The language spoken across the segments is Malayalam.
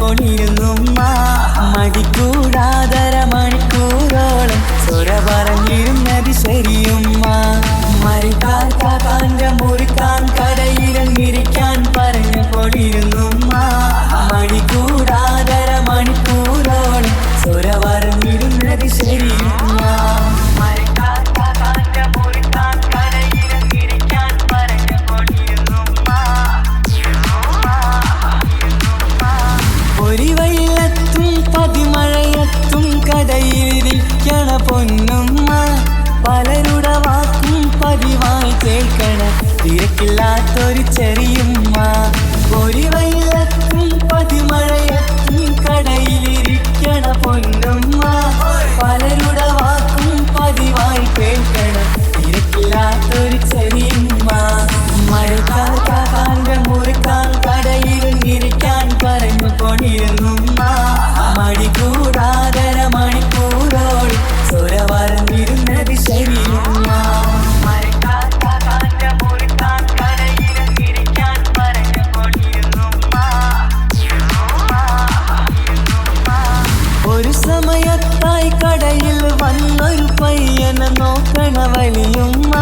പറഞ്ഞുകൊണ്ടിരുന്നുമ്മ. മടിക്കൂടാതര മണിക്കൂറോളം സൊറ പറഞ്ഞിരുന്നത് ശരിയുമ്മ. മരിക്കാന്റെ മുറിക്കാൻ കടയിലിരിക്കാൻ പറഞ്ഞുകൊണ്ടിരുന്നുമ്മ. മടിക്കൂടാതര മണിക്കൂറോളം സൊറ പറഞ്ഞിരുന്നത് ശരിയുമ്മ. ഒരു വെള്ളത്തും പതിമഴയത്തും കടയിലിരിക്കണ പൊന്നുമ്മ. പലരുടെ വാക്കും പതിവായി കേൾക്കണ തിരക്കില്ലാത്തൊരു ചെറിയുമ്മ. ഒരു വെള്ളത്തും പതിമഴയത്തും കടയിലിരിക്കണ പൊന്നുമ്മ. പലരുടെ വാക്കും പതിവായി കേൾക്കണ തിരക്കില്ലാത്തൊരു ചെറിയുമ്മ. മഴക്കാന്റെ മുറിക്കാൻ കടയിലിരിക്കാൻ പറഞ്ഞുകൊണ്ടിരുന്നുമ്മ. മടികൂടാതര മണിക്കൂറോളം സൊറ പറഞ്ഞിരുന്നത് ശരിയുമ്മ. ഒരു സമയത്തായി കടയിൽ വന്നൊരു പയ്യനെ നോക്കണ വലിയുമ്മ.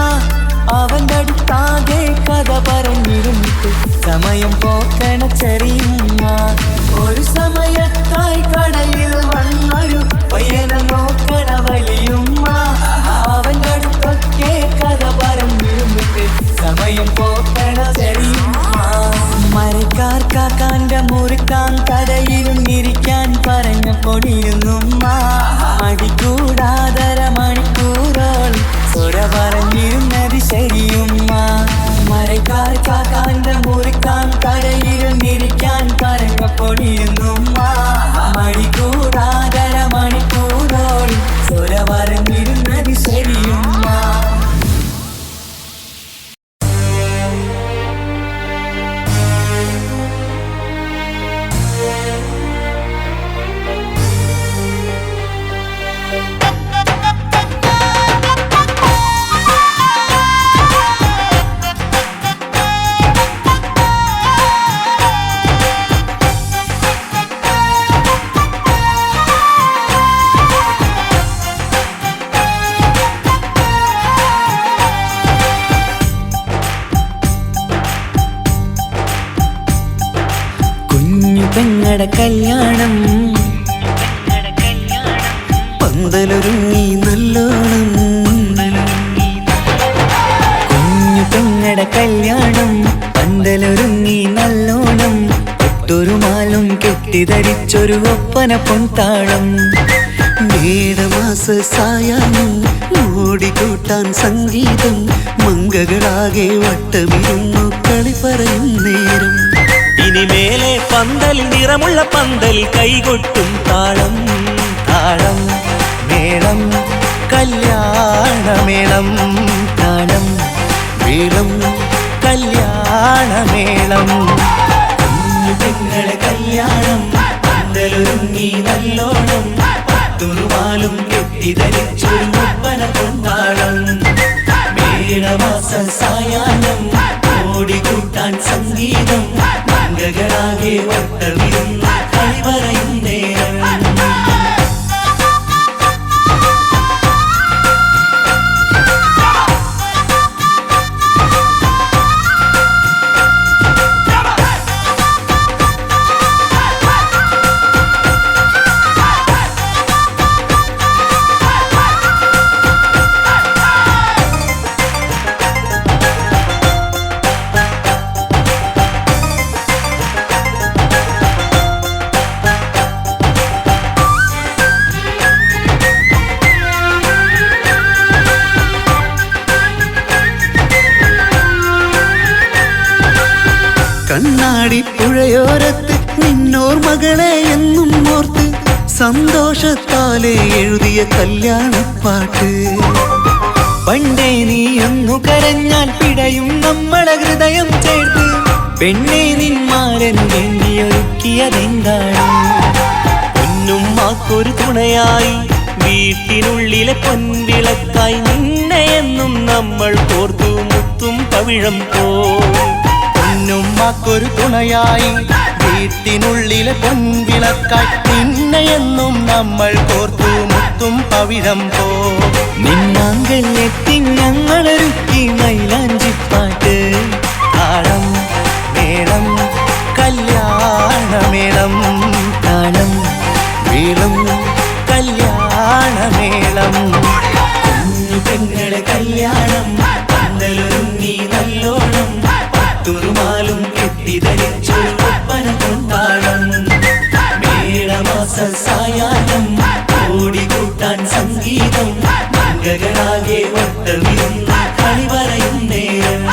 അവൻ്റെ അടുത്താകെ കഥ പറഞ്ഞിരുന്നിട്ട് സമയം പോക്കണ ചെറിയുമ്മ. ഒരു സമയത്തായി കടയിൽ വന്നൊരു പയ്യനെ നോക്കണ വലിയുമ്മ. അവൻ്റെ അടുത്തൊക്കെ കഥ പറഞ്ഞിരുന്നിട്ട് സമയം പോക്കണ ചെറിയുമ്മ. മരക്കാർക്കാക്കാൻ്റെ മുറിക്കാൻ കടയിലിരിക്കാൻ പറഞ്ഞുകൊണ്ടിരുന്നുമ്മ. മടിക്കൂടാതര മണിക്കൂറോളം സൊറ പറഞ്ഞിരുന്നത് ശരിയുമ്മ. മരക്കാർക്കാക്കാൻ്റെ മുറിക്കാൻ കടയിലിരിക്കാൻ പറഞ്ഞുകൊണ്ടിരുന്നുമ്മ. മടിക്കൂടാതര മണിക്കൂറോളം സൊറ പറഞ്ഞിരുന്നത് ശരിയുമ്മ. പെങ്ങടെ കല്യാണം പന്തലൊരുങ്ങി നല്ലോണം. കുഞ്ഞു പെങ്ങടെ കല്യാണം പന്തലൊരുങ്ങി നല്ലോണം. ഒട്ടൊരു മാലും കെട്ടിധരിച്ചൊരു ഒപ്പന പൊൻതാളം. മേടമാസ സായാഹ്നം ഓടിക്കൂട്ടാൻ സംഗീതം. മങ്കകളാകെ വട്ടമിരുന്നു കളി പറയും നേരം. ഇനി മേലെ പന്തൽ നിറമുള്ള പന്തൽ കൈകൊട്ടും താളം താളം മേളം കല്യാണമേളം താളം മേളം കല്യാണമേളം. കുഞ്ഞു പെങ്ങളെ കല്യാണം പന്തലൊരുങ്ങി നല്ലോണം. പത്തുറുമാലും കെട്ടിധരിച്ചൊരു ഒപ്പന പൊൻതാളം. മേടമാസ സായാഹ്നം ഓടിക്കൂട്ടാൻ സംഗീതം. മംഗകളാകെ വട്ടമിരുന്ന് കളി പറയും നേരം. കണ്ണാടിപ്പുഴയോരത്ത് നിന്നോർമകളെ എന്നും ഓർത്ത് സന്തോഷത്താലെ എഴുതിയ കല്യാണപ്പാട്ട്. പണ്ടേ നീ ഒന്നു കരഞ്ഞാൽ പിടയും നമ്മളെ ഹൃദയം ചേർത്ത്. പെണ്ണെ നിന്മാരൻ വേണ്ടിയൊരുക്കിയതെന്താണ്? പൊന്നുമ്മാക്കൊരു തുണയായി വീട്ടിനുള്ളിലെ പൊൻവിളക്കായി നിന്നെ എന്നും നമ്മൾ കോർത്തു മുത്തും പവിഴം പോ. പൊന്നുമ്മാക്കൊരു തുണയായി വീട്ടിനുള്ളിലെ പൊൻവിളക്കായി നിന്നെ എന്നും നമ്മൾ കോർത്തു മുത്തും പവിഴം പോ. നിന്നാങ്കല്ലെത്തി ഞങ്ങളൊരുക്കി മൈലാഞ്ചിപ്പാട്ട്. താളം മേളം കല്യാണമേളം, താളം മേളം കല്യാണമേളം. കുഞ്ഞു പെങ്ങളെ കല്യാണം പന്തലൊരുങ്ങി നല്ലോണം പട്ടുറുമാലും കെട്ടിധരിച്ചൊരു ഒപ്പന കൊണ്ടാടം. മേടമാസ സായാഹ്നം ഓടിക്കൂട്ടാൻ സംഗീതം മംഗകളാകെ വട്ടമിരുന്ന് കളി പറയും നേരം.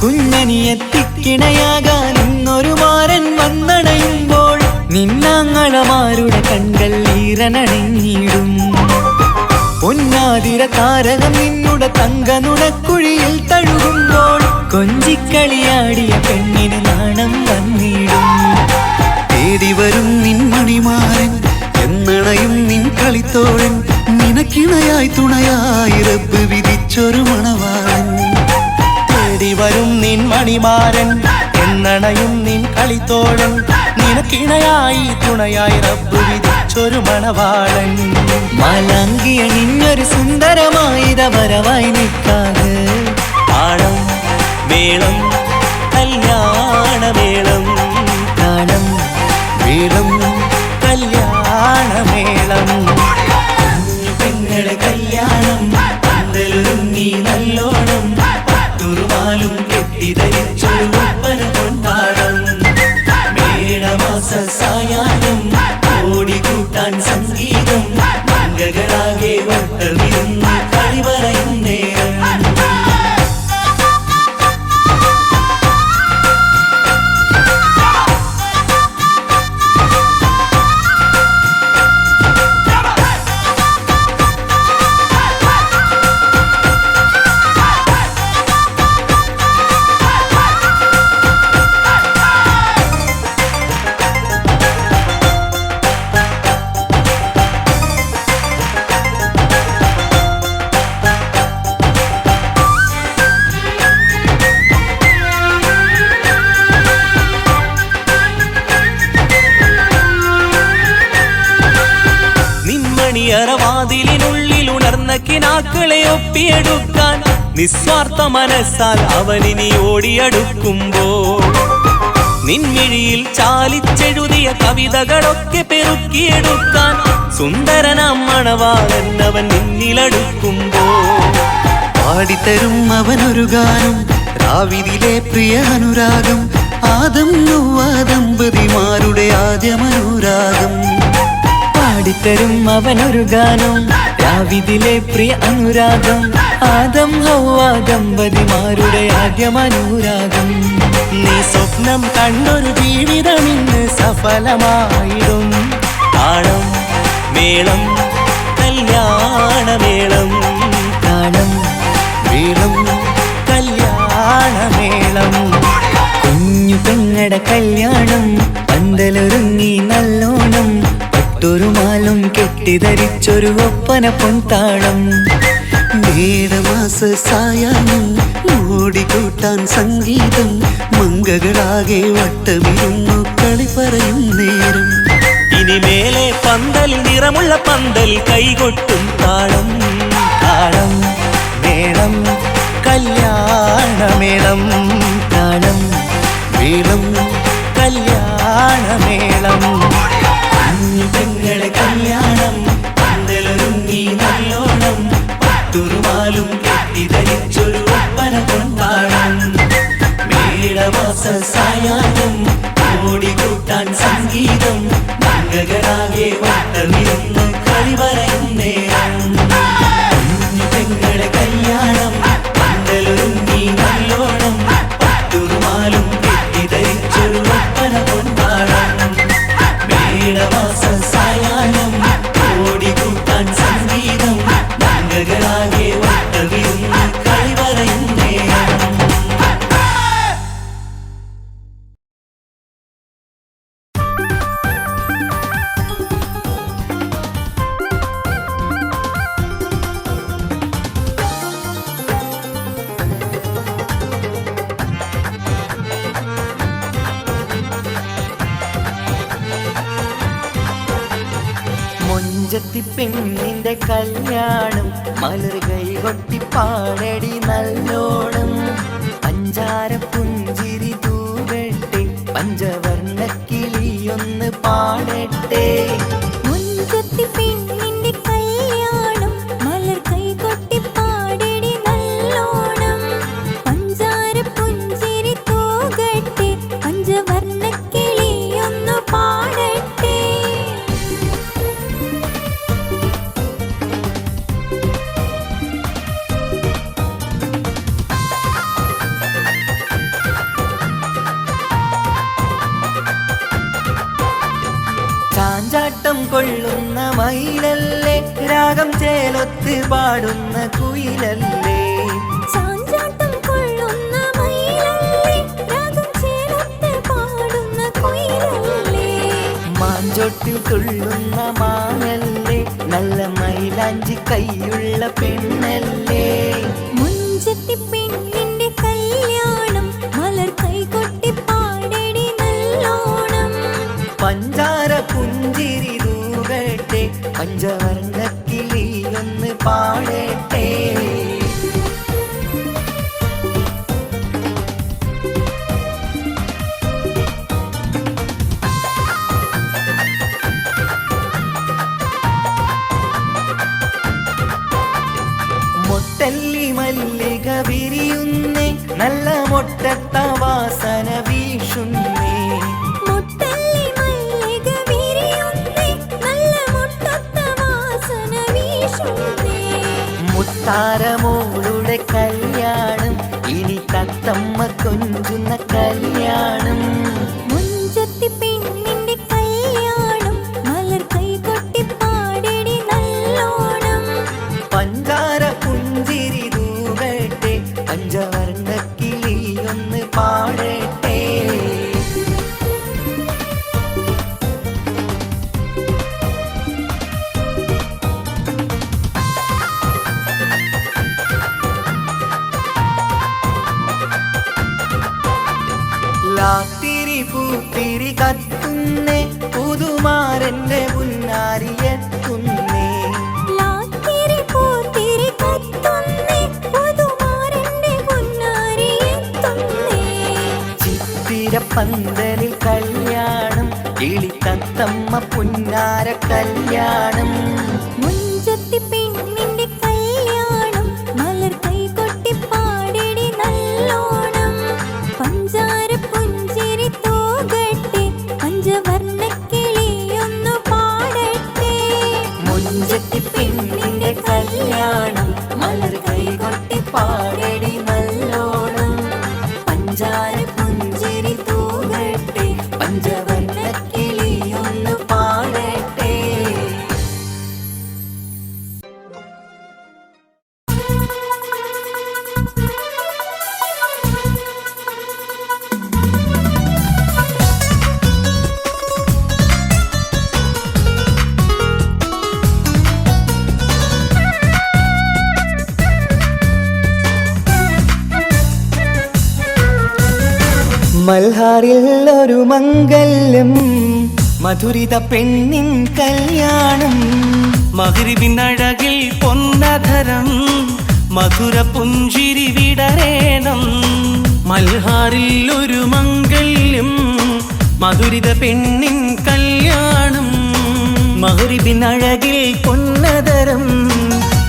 കുഞ്ഞനിയെത്തിക്കിണയാകാൻ ഇന്നൊരു മാരൻ വന്നണയുമ്പോൾ നിന്നാങ്ങളമാരുടെ കൺകൾ ഈറനണിഞ്ഞിടും. പൊന്നാതിര താരകം നിന്നുടെ തങ്കനുണക്കുഴിയിൽ തഴുകുമ്പോൾ കൊഞ്ചിക്കളിയാടിയ പെണ്ണിന് നാണം വന്നിടും. തേടി വരും നിൻ മണിമാരൻ എന്നണയും നിൻ കളിത്തോഴൻ നിനക്കിണയായി തുണയായി റബ്ബ് വിധിച്ചൊരു മണവാളൻ. തേടി വരും നിൻ മണിമാരൻ എന്നണയും നിൻ കളിത്തോഴൻ നിനക്കിണയായി തുണയായി റബ്ബ് വിധിച്ചൊരു മണവാളൻ. മാലാങ്കിയണിഞ്ഞൊരു സുന്ദരമായിത വരവായി നിൽക്കാതെ. താളം മേളം കല്യാണമേളം, താളം മേളം കല്യാണമേളം. കുഞ്ഞു പെങ്ങളെ കല്യാണം പന്തലൊരുങ്ങി നല്ലോണം പട്ടുറുമാലും കെട്ടിധരിച്ചൊരു ഒപ്പന കൊണ്ടാടം. മേടമാസ സായാഹ്നം ഓടിക്കൂട്ടാൻ സംഗീതം മംഗകളാകെ വട്ടമിരുന്ന് കളി പറയും നേരം. വാതിലിനുള്ളിൽ ഉണർന്ന കിനാക്കളെ ഒപ്പിയെടുക്കാൻ നിസ്വാർത്ഥ മനസ്സാൽ അവനിനി ഓടിയടുക്കുമ്പോൾ നിൻമിഴിയിൽ ചാലിച്ചെഴുതിയ കവിതകളൊക്കെ പെറുക്കിയെടുക്കാൻ സുന്ദരനാം മണവാളൻ അവൻ നിന്നിലടുക്കുമ്പോൾ പാടിത്തരും അവനൊരു ഗാനം രാവിലെ പ്രിയ അനുരാഗം ആദം നൊവ്വ ദമ്പതിമാരുടെ ആദ്യമനുരാഗം. പാടിത്തരും അവനൊരു ഗാനം രാവിലെ പ്രിയ അനുരാഗം ആദം ഹവ്വ ദമ്പതിമാരുടെ ആദ്യമനുരാഗം. നീ സ്വപ്നം കണ്ടൊരു ജീവിതം ഇന്ന് സഫലമായിടും. താളം മേളം കല്യാണമേളം, താളം മേളം കല്യാണമേളം. കുഞ്ഞു പെങ്ങടെ കല്യാണം പന്തലൊരുങ്ങി നല്ലോണം പട്ടുറുമാലും കെട്ടിധരിച്ചൊരു ഒപ്പന പൊൻതാളം. മേടമാസ സായാഹ്നം ഓടിക്കൂട്ടാൻ സംഗീതം മംഗകളാകെ വട്ടമിരുന്നു കളി പറയും നേരം. ഇനി മേലെ പന്തൽ നിറമുള്ള പന്തൽ കൈകൊട്ടും താളം. താളം മേളം കല്യാണമേളം, താളം മേളം കല്യാണമേളം. കുഞ്ഞു പെങ്ങളെ കല്യാണം പന്തലൊരുങ്ങി നല്ലോണം പട്ടുറുമാലും കെട്ടിധരിച്ചൊരു ഒപ്പന കൊണ്ടാടം. മേടമാസ സായാഹ്നം ഓടിക്കൂട്ടാൻ സംഗീതം മംഗകളാകെ വട്ടമിരുന്ന് കളി പറയും നേരം. കുഞ്ഞു പെങ്ങളെ കല്യാണം പന്തലൊരുങ്ങി നല്ലോണം പട്ടുറുമാലും കെട്ടിധരിച്ചൊരു ഒപ്പന കൊണ്ടാടം. മേടമാസ സായാഹ്നം ഓടിക്കൂട്ടാൻ സംഗീതം മംഗകളാകെ വട്ടമിരുന്ന് കളി പറയും നേരം. മുഞ്ചത്തി പെണ്ണിന്റെ കല്യാണം മലർ കൈകൊട്ടി പാടടി നല്ലോണം പഞ്ചാര പുഞ്ചിരി തൂവട്ടെ പഞ്ചവർണ്ണ കിളിയൊന്ന് പാടട്ടെ മുഞ്ചത്തി പെണ്ണിന്റെ കല്യാണം മലർ കൈകൊട്ടി പാടടി നല്ലോണം പഞ്ചാര പുഞ്ചിരി തൂകട്ടെ പഞ്ചവർണ്ണ കിളിയൊന്ന് പാടട്ടെ ചാഞ്ചാട്ടം കൊള്ളുന്ന മയിലല്ലേ രാഗം ചേലൊത്ത് പാടുന്ന കുയിലല്ലേ ചാഞ്ചാട്ടം കൊള്ളുന്ന മയിലല്ലേ രാഗം ചേലൊത്ത് പാടുന്ന കുയിലല്ലേ മാഞ്ചോട്ടിൽ തുള്ളുന്ന മാനല്ലേ നല്ല മൈലാഞ്ചി കൈയുള്ള പെണ്ണല്ലേ മുഞ്ചത്തി പെണ്ണിന്റെ കല്യാണം മലർ കൈകൊട്ടി പാടടി നല്ലോണം പഞ്ചാര പുഞ്ചിരി തൂകട്ടെ പഞ്ചവർണ്ണ കിളിയൊന്ന് പാടട്ടെ മൊട്ടല്ലി മല്ലിക വിരിയുന്നേ നല്ല മൊട്ടത്ത വാസന വീശുന്നേ മുട്ടല്ലി മല്ലിക വിരിയുന്നേ നല്ല മുട്ടത്ത വാസന വീശുന്നേ മുത്താരമോളുടെ കല്യാണം ഇനി തത്തമ്മ കൊഞ്ചുന്ന കല്യാണം മുഞ്ചത്തി പെണ്ണിന്റെ കല്യാണം മലർ കൈകൊട്ടി പാടടി നല്ലോണം പഞ്ചാര പുഞ്ചിരി തൂകട്ടെ പഞ്ചവർണ്ണ കിളിയൊന്ന് പാടട്ടെ ലാത്തിരി പൂത്തിരി കത്തുന്നേ പുതുമാരന്റെ പുന്നാരിയെത്തുന്നേ ലാത്തിരി പൂത്തിരി കത്തുന്നേ പുതുമാരന്റെ പൊന്നാരിയെത്തുന്നേ ചിത്തിര പന്തലിൽ കല്യാണം കിളി തത്തമ്മ പുന്നാര കല്യാണം മുഞ്ചത്തി പെണ്ണിന്റെ കല്യാണം മലർ കൈകൊട്ടി പാടടി നല്ലോണം പഞ്ചാര പുഞ്ചിരി തൂകട്ടെ പഞ്ചവർണ്ണ കിളിയൊന്നു പാടട്ടെ മുഞ്ചത്തി പെണ്ണിന്റെ കല്യാണം മലർ കൈകൊട്ടി പാടടി നല്ലോണം പഞ്ചാര പുഞ്ചിരി തൂകട്ടെ പഞ്ചവർണ്ണ കിളിയൊന്ന് പാടട്ടെ മൽഹാറിൽ ഒരു മംഗല്യം മധുരിത പെണ്ണിൻ കല്യാണം മഗ്രിബിനഴകിൽ പൊന്നധരം മധുര പുഞ്ചിരി വിടരേണം മൽഹാറിൽ ഒരു മംഗല്യം മധുരിത പെണ്ണിൻ കല്യാണം മഗ്രിബിനഴകിൽ പൊന്നതരം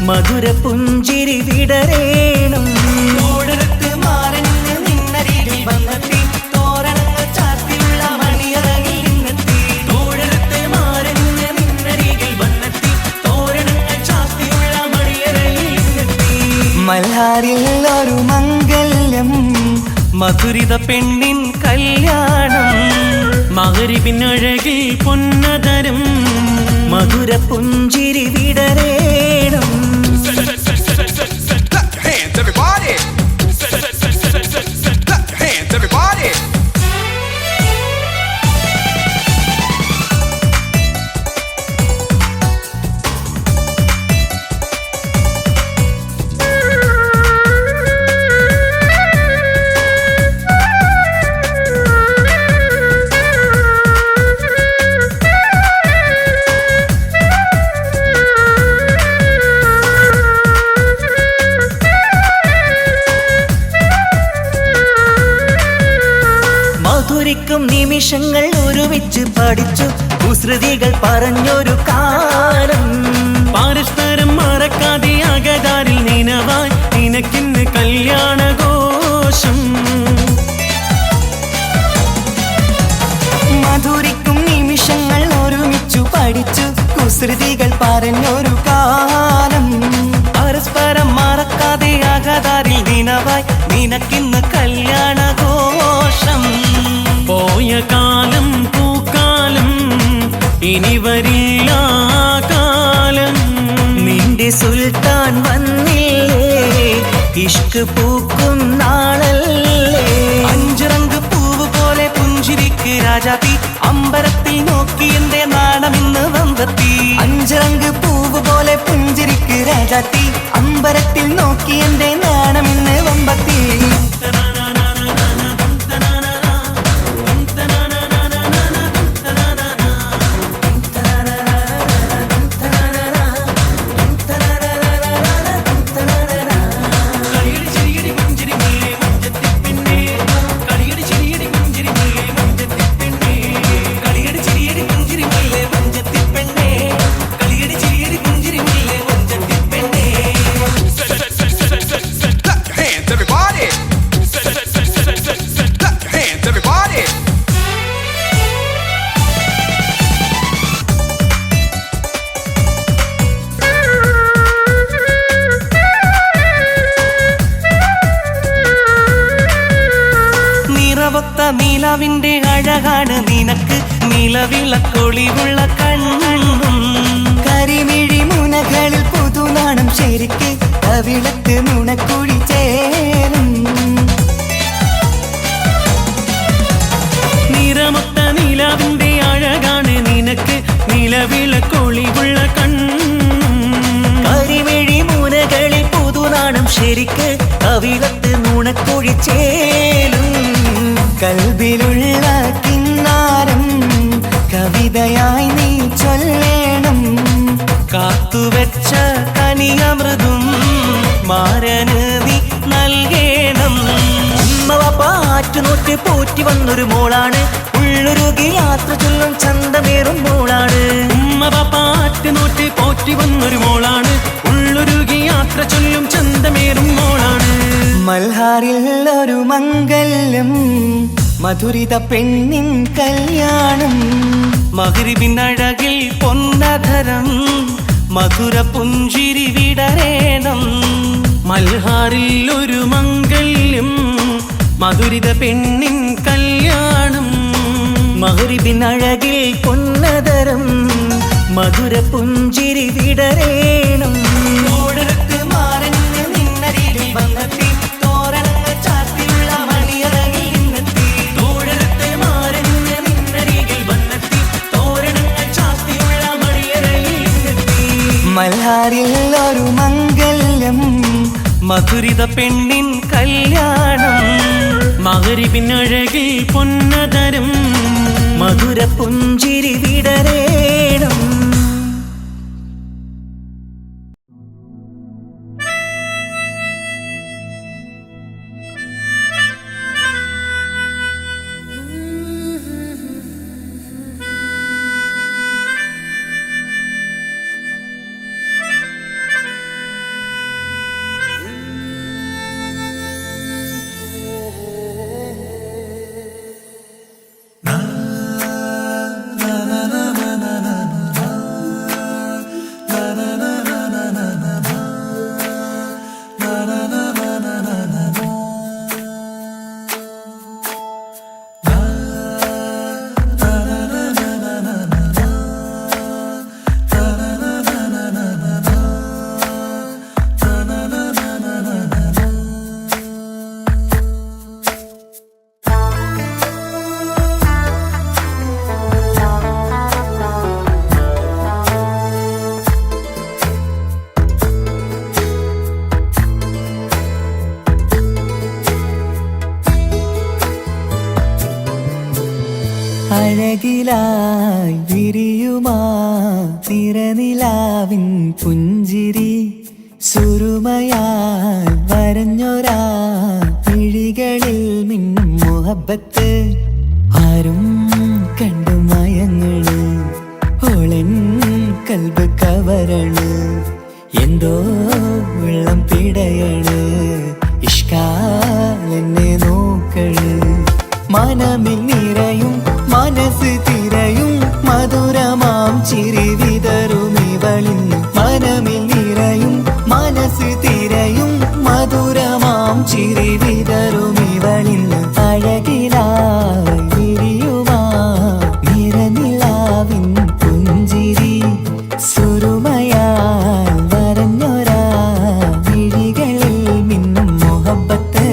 മധുര പുഞ്ചിരി വിടരേണം ഓടരത്ത് മാറഞ്ഞ് നിന്നരികിൽ വന്നെത്തി തോരണങ്ങൾ ചാത്തിയുള്ള മണിയറകിൽ നിന്നെത്തി ഓടരത്ത് മാറഞ്ഞ് നിന്നരികിൽ വന്നെത്തി തോരണങ്ങൾ ചാത്തിയുള്ള മണിയറകിൽ നിന്നെത്തി മൽഹാറിൽ ഒരു മംഗല്യം മധുരിത പെണ്ണിൻ കല്യാണം മഗ്രിബിനഴകിൽ പൊന്നധരം മധുര പുഞ്ചിരി വിടരേണം Clap your hands, everybody! Clap your hands, everybody! മധുരിക്കും നിമിഷങ്ങൾ ഒരുമിച്ച് പഠിച്ചു കുസൃതികൾ പറഞ്ഞൊരു കാലം പരസ്പരം മറക്കാതെ അകതാരിൽ നിനവായി നിനക്കിന്ന് കല്യാണഘോഷം മധുരിക്കും നിമിഷങ്ങൾ ഒരുമിച്ചു പഠിച്ചു കുസൃതികൾ പറഞ്ഞൊരു കാലം പരസ്പരം മറക്കാതെ അകതാരിൽ നിനവായി നിനക്കിന്ന് കല്യാണഘോഷം പോയ കാലം പൂക്കാലം ഇനി വരില്ല കാലം നിന്റെ സുൽത്താൻ വന്നില്ലേ ഇഷ്ക് പൂക്കും നാളല്ലേ അഞ്ചിറങ്ക് പൂവ് പോലെ പുഞ്ചിരിക്ക് രാജാത്തി അമ്പരത്തിൽ നോക്കി എന്റെ നാണമിന്ന് വമ്പത്തി അഞ്ചിറങ്ക് പൂവ് പോലെ പുഞ്ചിരിക്ക് രാജാത്തി അമ്പരത്തിൽ നോക്കി എന്റെ നാണമിന്ന് വമ്പത്തി നിലവിന്റെ അഴകാണ് നിനക്ക് നിലവിളക്കൊളിവുള്ള കണ്ണും കരിമിഴി മുനകളിൽ പുതുനാണം ശരിക്ക് കവിളത്ത് നുണക്കുഴി ചേരും നിറമൊത്ത നിലവിന്റെ അഴകാണ് നിനക്ക് നിലവിളക്കൊളിവുള്ള കണ്ണും കരിമിഴി മുനകളിൽ പുതുനാണം ശരിക്ക് കവിളത്ത് നുണക്കുഴി ചേരും കൽബിലുള്ള കിന്നാരം കവിതയായി നീ ചൊല്ലേണം കാത്തുവെച്ച കനിയമൃതും മാരന് നീ നൽകേണം പാറ്റുനോറ്റ് പോറ്റി വന്നൊരു മോളാണ് ഉള്ളൊരുകി യാത്ര ചൊല്ലും ചന്തമേറും മോളാണ് പാറ്റുനോറ്റ് പോറ്റി വന്നൊരു മോളാണ് ഉള്ളൊരുകി യാത്ര ചൊല്ലും ചന്തമേറും മോളാണ് മൽഹാറിൽ ഒരു മംഗല്യം മധുരിത പെണ്ണിൻ കല്യാണം മഗ്രിബിനഴകിൽ പൊന്നധരം മധുര പുഞ്ചിരി വിടരേണം മൽഹാറിൽ ഒരു മംഗല്യം മധുരിത പെണ്ണിൻ കല്യാണം മഗ്രിബിനഴകിൽ പൊന്നധരം മധുര പുഞ്ചിരി വിടരേണം മൽഹാറിൽ ഒരു മംഗല്യം മധുരിത പെണ്ണിൻ കല്യാണം മഗ്രിബിനഴകിൽ പൊന്നധരം മധുര പുഞ്ചിരി വിടരേണം അഴകിലായി വിരിയുമാ തിരനിലാവിൻ പുഞ്ചിരി സുരുമയാൽ വരഞ്ഞൊരാ മിഴികളിൽ മിന്നും മുഹബത്ത് മനമിൽ നിറയും മനസ്സ് തിരയും മധുരമാം ചിരി വിതറും ഇവളിന്ന് മനമിൽ നിറയും മനസ്സ് തിരയും മധുരമാം ചിരി വിതറും ഇവളിന്ന് അഴകിലായി വിരിയുമാ നിറനിലാവിൻ പുഞ്ചിരി സുറുമയാൽ വരഞ്ഞൊരാ വിഴികളിൽ മിന്നും മുഹബത്ത്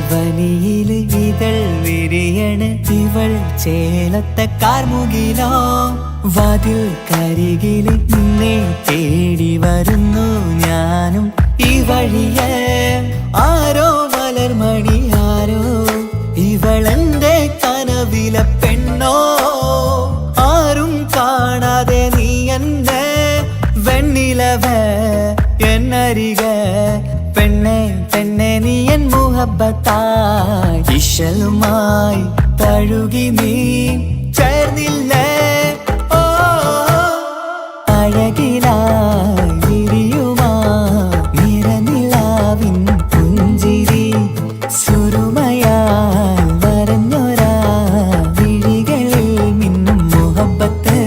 വനിയില് ഇതൾ വിരിയണ് ഇവൾ ചേലത്തെ കാർമുകിലോ വാതിൽ കരികില് നിന്നെ തേടി വരുന്നു ഞാനും ഈ വഴിയെ ആരോ മലർമണി ആരോ ഇവളെന്റെ കനവിലെ പെണ്ണോ ആരും കാണാതെ നീ എന്നെ വെണ്ണിലവ എന്നരിക പെണ്ണെ പെണ്ണെ നീ എൻ മുഹബത്തായി ഇശലുമായി തഴുകി നീ ചേർന്നില്ലേ ഓ അഴകിലായി വിരിയുമാ നിറനിലാവിൻ പുഞ്ചിരി സുറുമയാൽ വരഞ്ഞൊരാ വിഴികളിൽ മിന്നും മുഹബത്ത്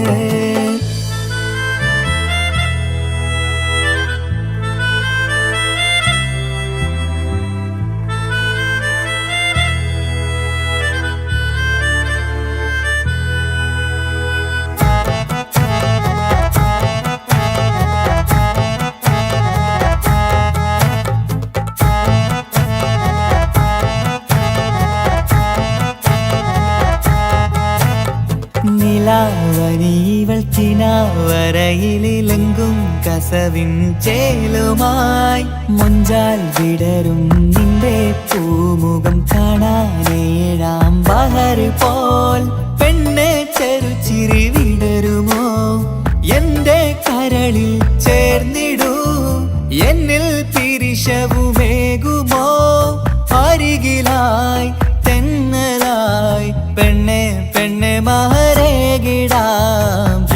നിലാവനിവൾ കിനാവരയിലെങ്കും കസവിൻ ചേലുമായി മുഞ്ചാൽ വിടരും നിന്റെ പൂമുഖം കാണാനേഴാം ബഹർ പോൽ പെണ്ണെ ചെറുചിരി വിടരുമോ എന്റെ കരളിൽ ചേർന്നിടൂ എന്നിൽ പിരിശവുമേകുമോ അരികിലായി തെന്നലായി പെണ്ണെ പെണ്ണെ മഹരേകിടാം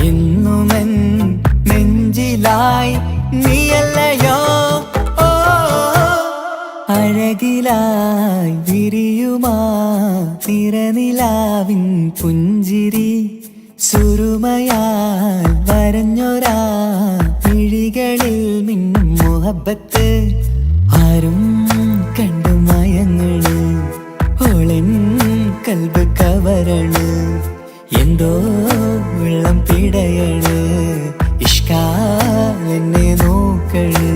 എന്നുമെൻ നെഞ്ചിലായി നീയല്ലയോ ഓ അഴകിലായി വിരിയുമാ നിറനിലാവിൻ പുഞ്ചിരി സുറുമയാൽ വരഞ്ഞൊരാ വിഴികളിൽ മിന്നും മുഹബത്ത് ആരും കണ്ടു മയങ്ങള് ഓളൻ കൽബ് കവരണ് എന്തോ വെള്ളം പിടയണ് ഇഷ്കാലെന്നെ നോക്കള്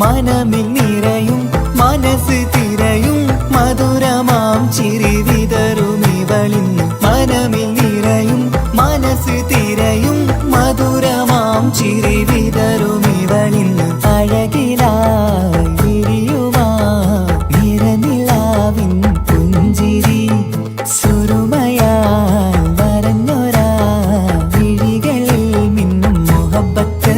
മനമിൽ നിറയും മനസ്സ് തിരയും മധുരമാം ചിരി വിതറും ഇവളിന്ന് മനമിൽ നിറയും മനസ്സ് തിരയും മധുരമാം ചിരി വിതറും ഇവളിന്ന് അഴകിലായി വിരിയുമാ നിറനിലാവിൻ പുഞ്ചിരി സുറുമയാൽ വരഞ്ഞൊരാ വിഴികളിൽ മിന്നും മുഹബത്ത്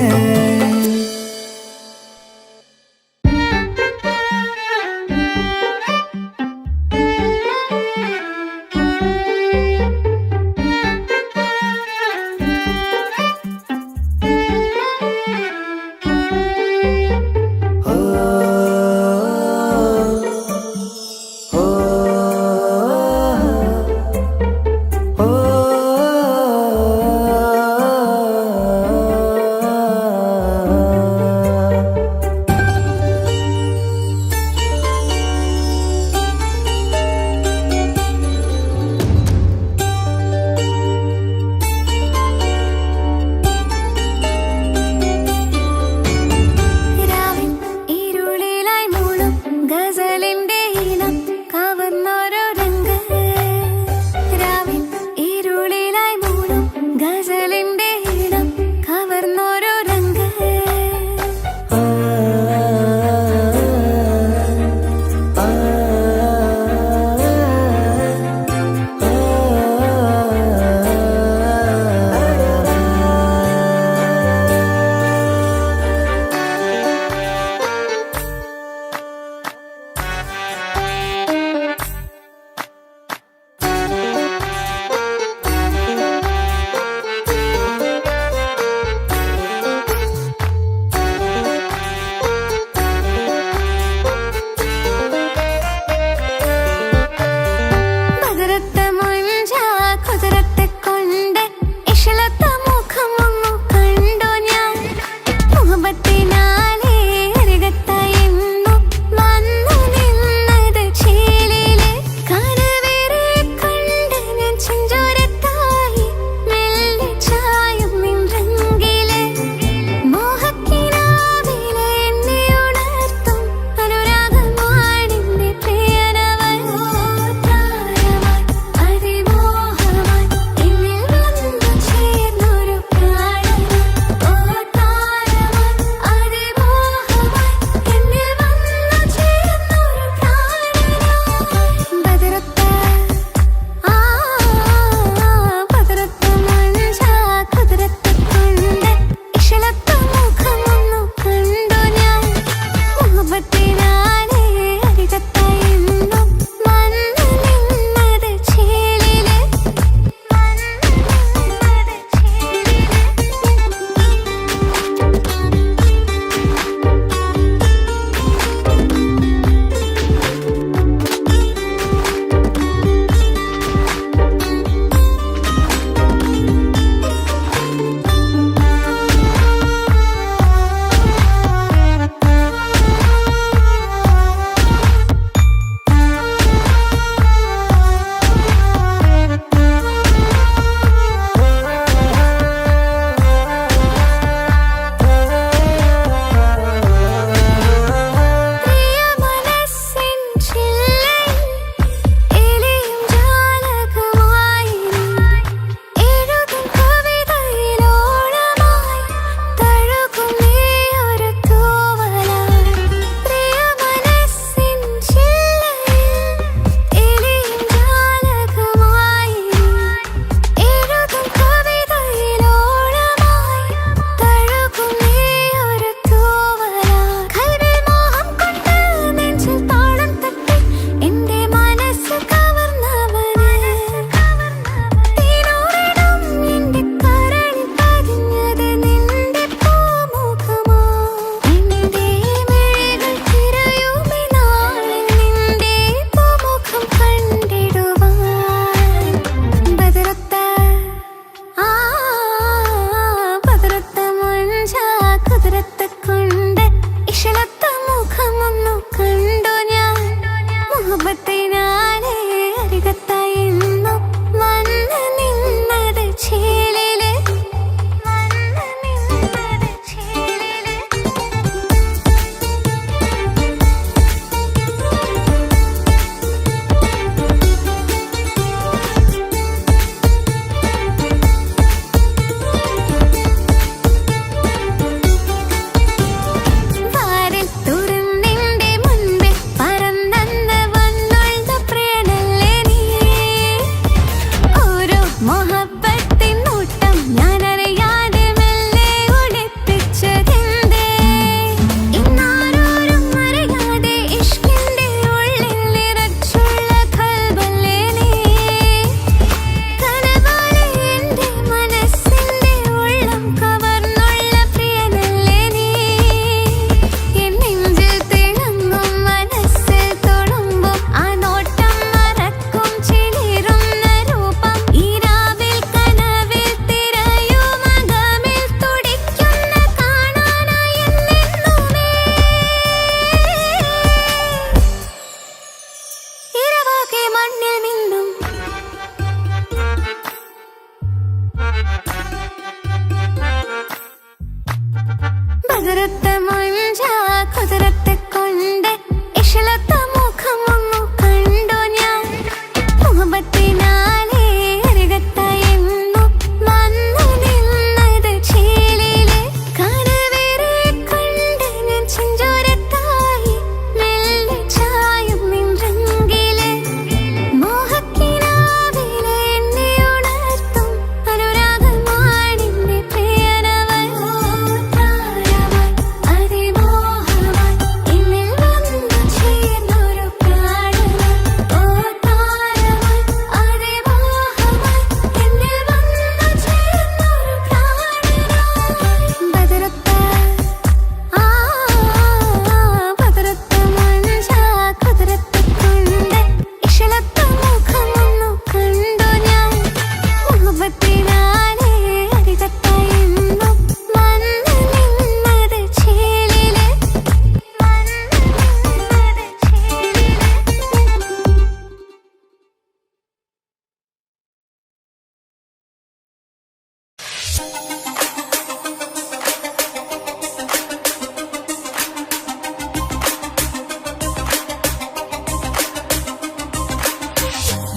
അരികത്തായെന്നു വന്ന് നിന്നത് ചേലില്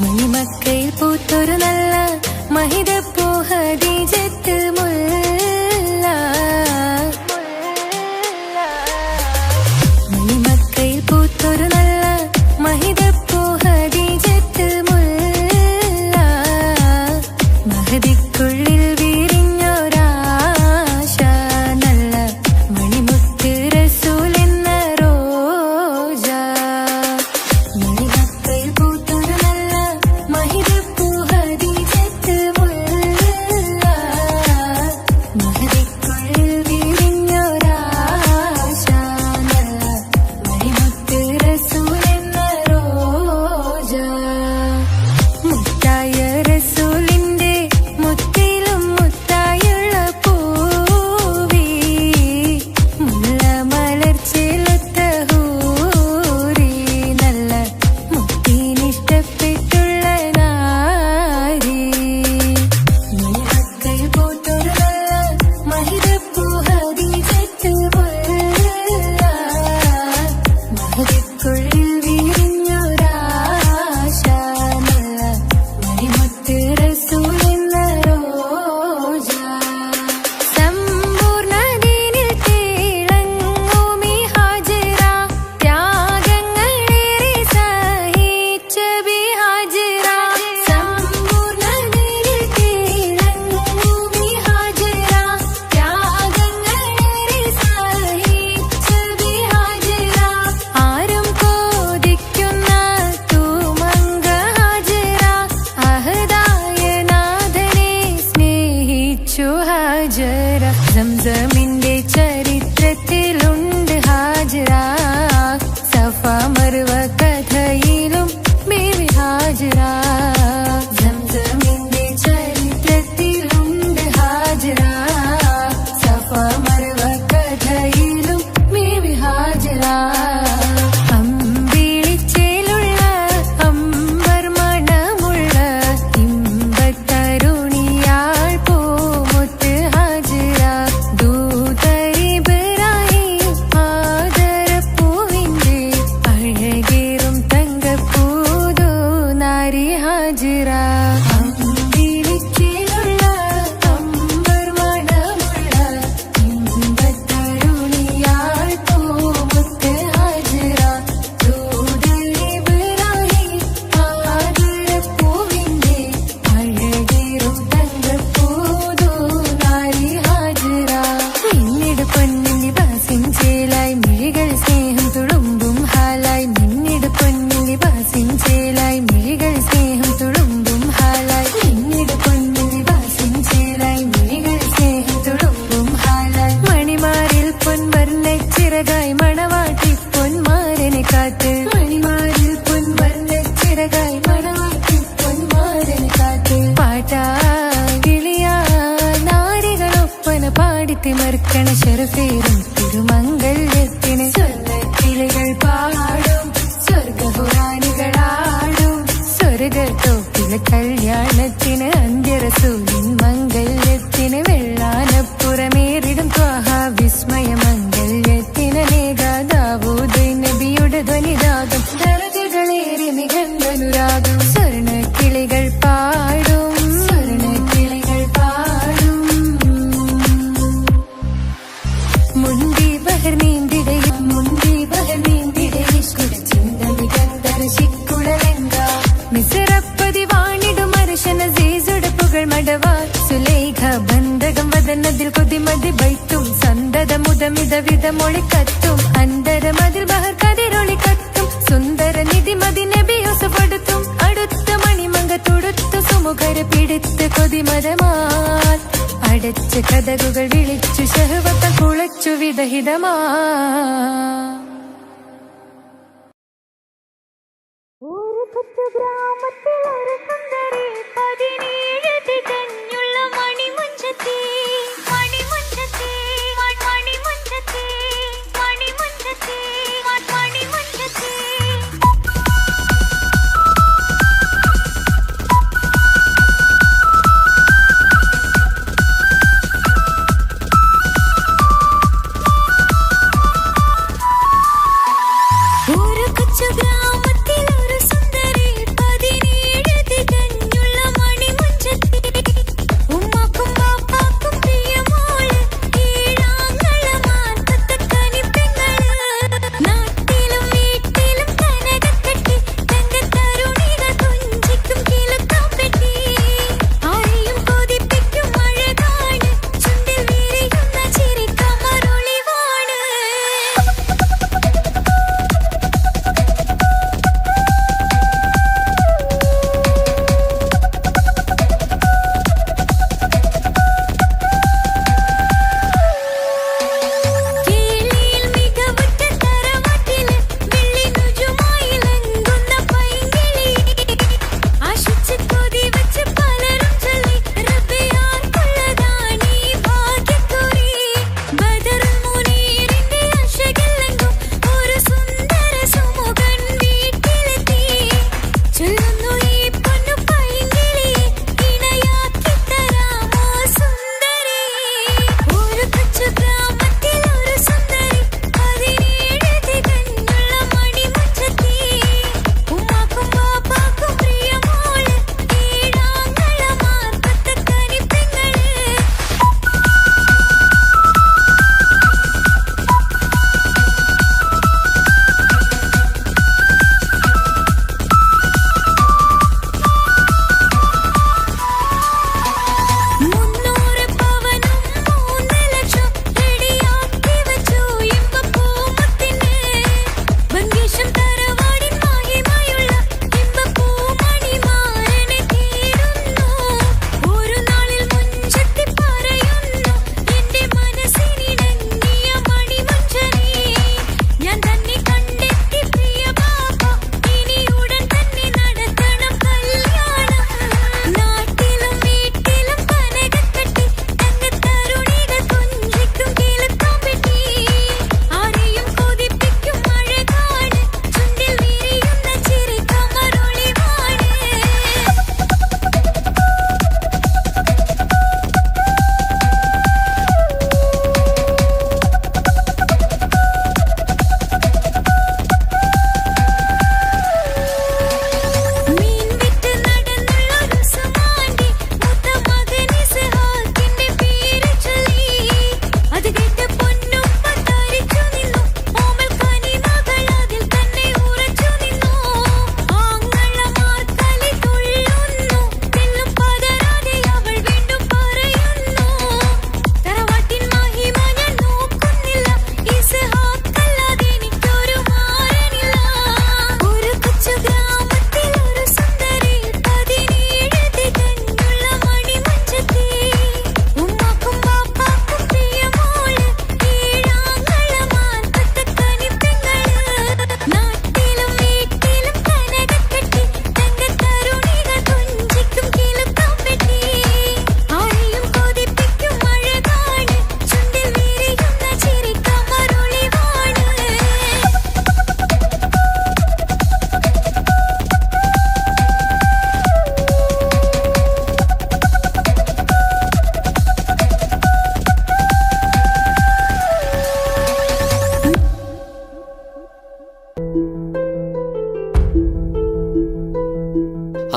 മണിമക്കയിൽ പൂത്തൊരു നല്ല മഹിതപ്പൂ ഹദീജത്ത് മുല്ല മണിമക്കയിൽ പൂത്തൊരു നല്ല മഹിതപ്പൂ ഹദീജത്ത് മുല്ല മഹദിക്കുള്ളിൽ വിരിഞ്ഞൊരാശ നല്ല മണിമുത്ത് റസൂൽ എന്ന റോജ മണിമക്കയിൽ പൂത്തൊരു നല്ല മഹിതപ്പൂ ഹദീജത്ത് മുല്ല മഹദിക്കുള്ളിൽ വിരിഞ്ഞൊരാശ നല്ല മണിമുത്ത് റസൂൽ എന്ന റോജ മുത്തായ റസൂലിന്റെ മുത്തിലും മുത്തായുള്ള പൂവി മുല്ല മലർച്ചെലുത്ത ഹൂറി നല്ല മുത്തിനിഷ്ടപ്പെട്ടുള്ള നാരി മണിമക്കയിൽ പൂത്തൊരു നല്ല മഹിതപ്പൂ ഹദീജത്ത് മുല്ല മഹദിക്കുള്ളിൽ വിരിഞ്ഞൊരാശ നല്ല മണിമുത്ത് റസൂൽ എന്ന റോജ സമ്പൂർണ്ണ ദീനിൽ തിളങ്ങുമീ ഹാജറ ത്യാഗങ്ങളേറെ സഹിച്ച ബിഹാജറ സമ്പൂർണ്ണ ദീനിൽ തിളങ്ങുമീ ഹാജറ ത്യാഗങ്ങളേറെ സഹിച്ച ബിഹാജറ ആരും കോതിക്കുന്ന തൂമങ്ക ഹാജറ അഹദായ നാഥനെ സ്നേഹിച്ചു ഹാജറ സംസമിന്റെ ചരിത്രത്തിലുണ്ട് ഹാജറ സഫ മർവ കഥയിലും ബീവി ഹാജറ സംസമിന്റെ ചരിത്രത്തിലുണ്ട് ഹാജറ സഫ മർവ കഥയിലും ബീവി ഹാജറ അമ്പിളിച്ചേലുള്ള അമ്പർ മണമുള്ള ചിറകായി മണവാട്ടി പൊന്മാരൻ കാറ്റ് പാട്ടായി വിളിയാ നാരികളൊപ്പന പാടിത്തിമർക്കണ ശരഫേരും തിരുമംഗല്യത്തിന് സ്വർണ്ണക്കിളികൾ പാടും സ്വർഗപുരാണികളാടും സ്വർഗത്തോപ്പിലെ കല്യാണത്തിന് അന്ത്യറസൂലിൻ മംഗല്യത്തിന് വെള്ളാനപ്പുറമേറിടും ത്വാഹ വിസ്മയ മംഗല്യത്തിന് നേകാദാവൂദ് നബിയുടെ ധ്വനിരാഗം ദരജകളേറി നിഗന്ധനുരാഗം സ്വർണ്ണക്കിളികൾ പാടും സ്വർണ്ണക്കിളികൾ പാടും മുന്തി ബഹർ നീന്തിടയും കുടച്ചിന്ത നിഗന്ധര ശിക്കുടലങ്ക മിസറപ്പതി വാണിടും അർശന സീസുടെ പുകൾ മടവാ സുലേഖ ബന്ധകം വദനതിൽ കൊതിമതി ബൈത്തും സന്തത മുതമിത വിധമൊളി കത്തും അന്തരമതിൽ ബഹർ കതിരൊളി കത്തും സുന്ദര നിധി മതി നബി യൂസഫെടുത്തും അടുത്ത മണിമങ്ക തുടുത്തു സുമുഖര പിടിത്ത് കൊതിമതമാൽ അടച്ച കഥകുകൾ വിളിച്ചു ശഹവത്ത കുളച്ചു വിദഹിതമാ ഒരു കൊച്ചു ഗ്രാമത്തിൽ ഒരു സുന്ദരി 17 തികഞ്ഞുള്ള മണിമുഞ്ചത്തി മണിമുഞ്ചത്തി മണിമുഞ്ചത്തി മണിമുഞ്ചത്തി മണിമുഞ്ചത്തി ഒരു കൊച്ചു ഗ്രാമത്തിൽ ഒരു സുന്ദരി 17 തികഞ്ഞുള്ള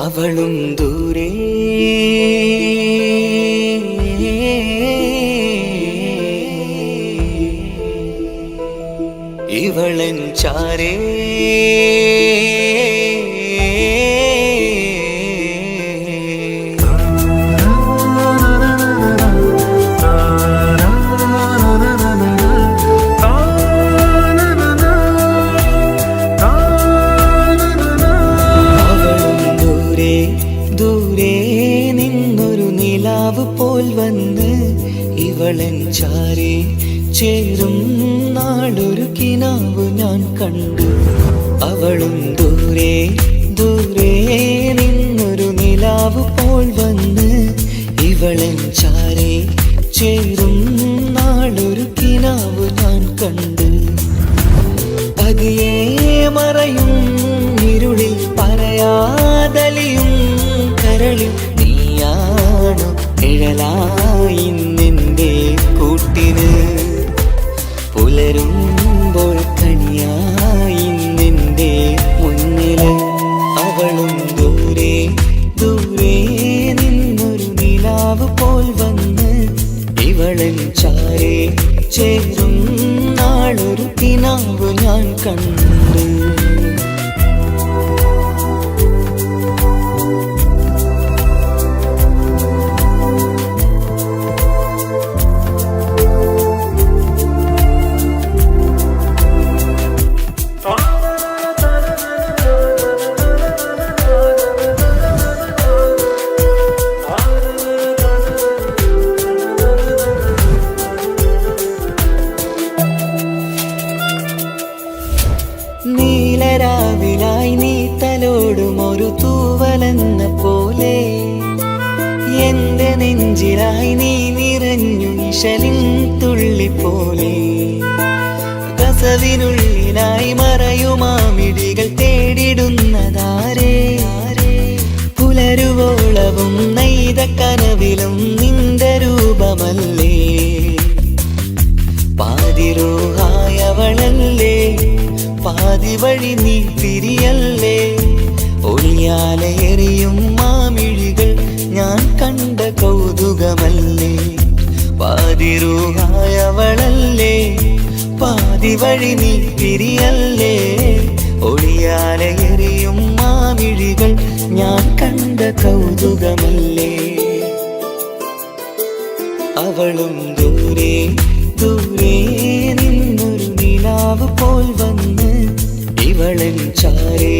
അവളും ദൂരെ ഇവളൻ ചാരേ പോൽ വന്ന് ഇവളൻ ചാരേ ചേരും നാളൊരു കിനാവ് ഞാൻ കണ്ടു. അവളും ദൂരെ ദൂരെ നിന്നൊരു നിലാവ് പോൽ വന്ന് ഇവളൻ ചാരേ ചേരും നാളൊരു കിനാവ് ഞാൻ കണ്ടു. പതിയെ മറയും ഇരുളിൽ പറയാതലിയും കരളിൽ നീയാണു നിഴലായി നിന്റെ കൂട്ടിന്. പുലരുമ്പോൾ കണിയായി നിന്റെ മുന്നില്. അവളും ദൂരെ ദൂരെ നിന്നൊരു നിലാവ് പോൽ വന്ന് ഇവളൻ ചാരേ ചേരും നാളൊരു കിനാവ് ഞാൻ കണ്ടു. നീലരാവിലായി നീ തലോടും ഒരു തൂവലെന്ന പോലെ എന്റെ നെഞ്ചിലായി നീ നിറഞ്ഞു നിശലിൻ തുള്ളി പോലെ. കസവിനുള്ളിലായി മറയുമാമിടികൾ തേടിടുന്നതാരേ. പുലരുവോളവും നെയ്ത കനവിലും നിന്റെ രൂപമല്ലേ. പാതിരൂഹായവളല്ലേ പാതി വഴി നീ തിരിയല്ലേ. ഒളിയാലെറിയും മാമിഴികൾ ഞാൻ കണ്ട കൗതുകമല്ലേ. പാതിരൂഹായവളല്ലേ പാതി വഴി നീ തിരിയല്ലേ. ഒളിയാലെറിയും മാമിഴികൾ ഞാൻ കണ്ട കൗതുകമല്ലേ. അവളും ദൂരെ ദൂരെ നിന്നൊരു നിലാവ് പോൽ വന്ന് ഇവളൻ ചാരേ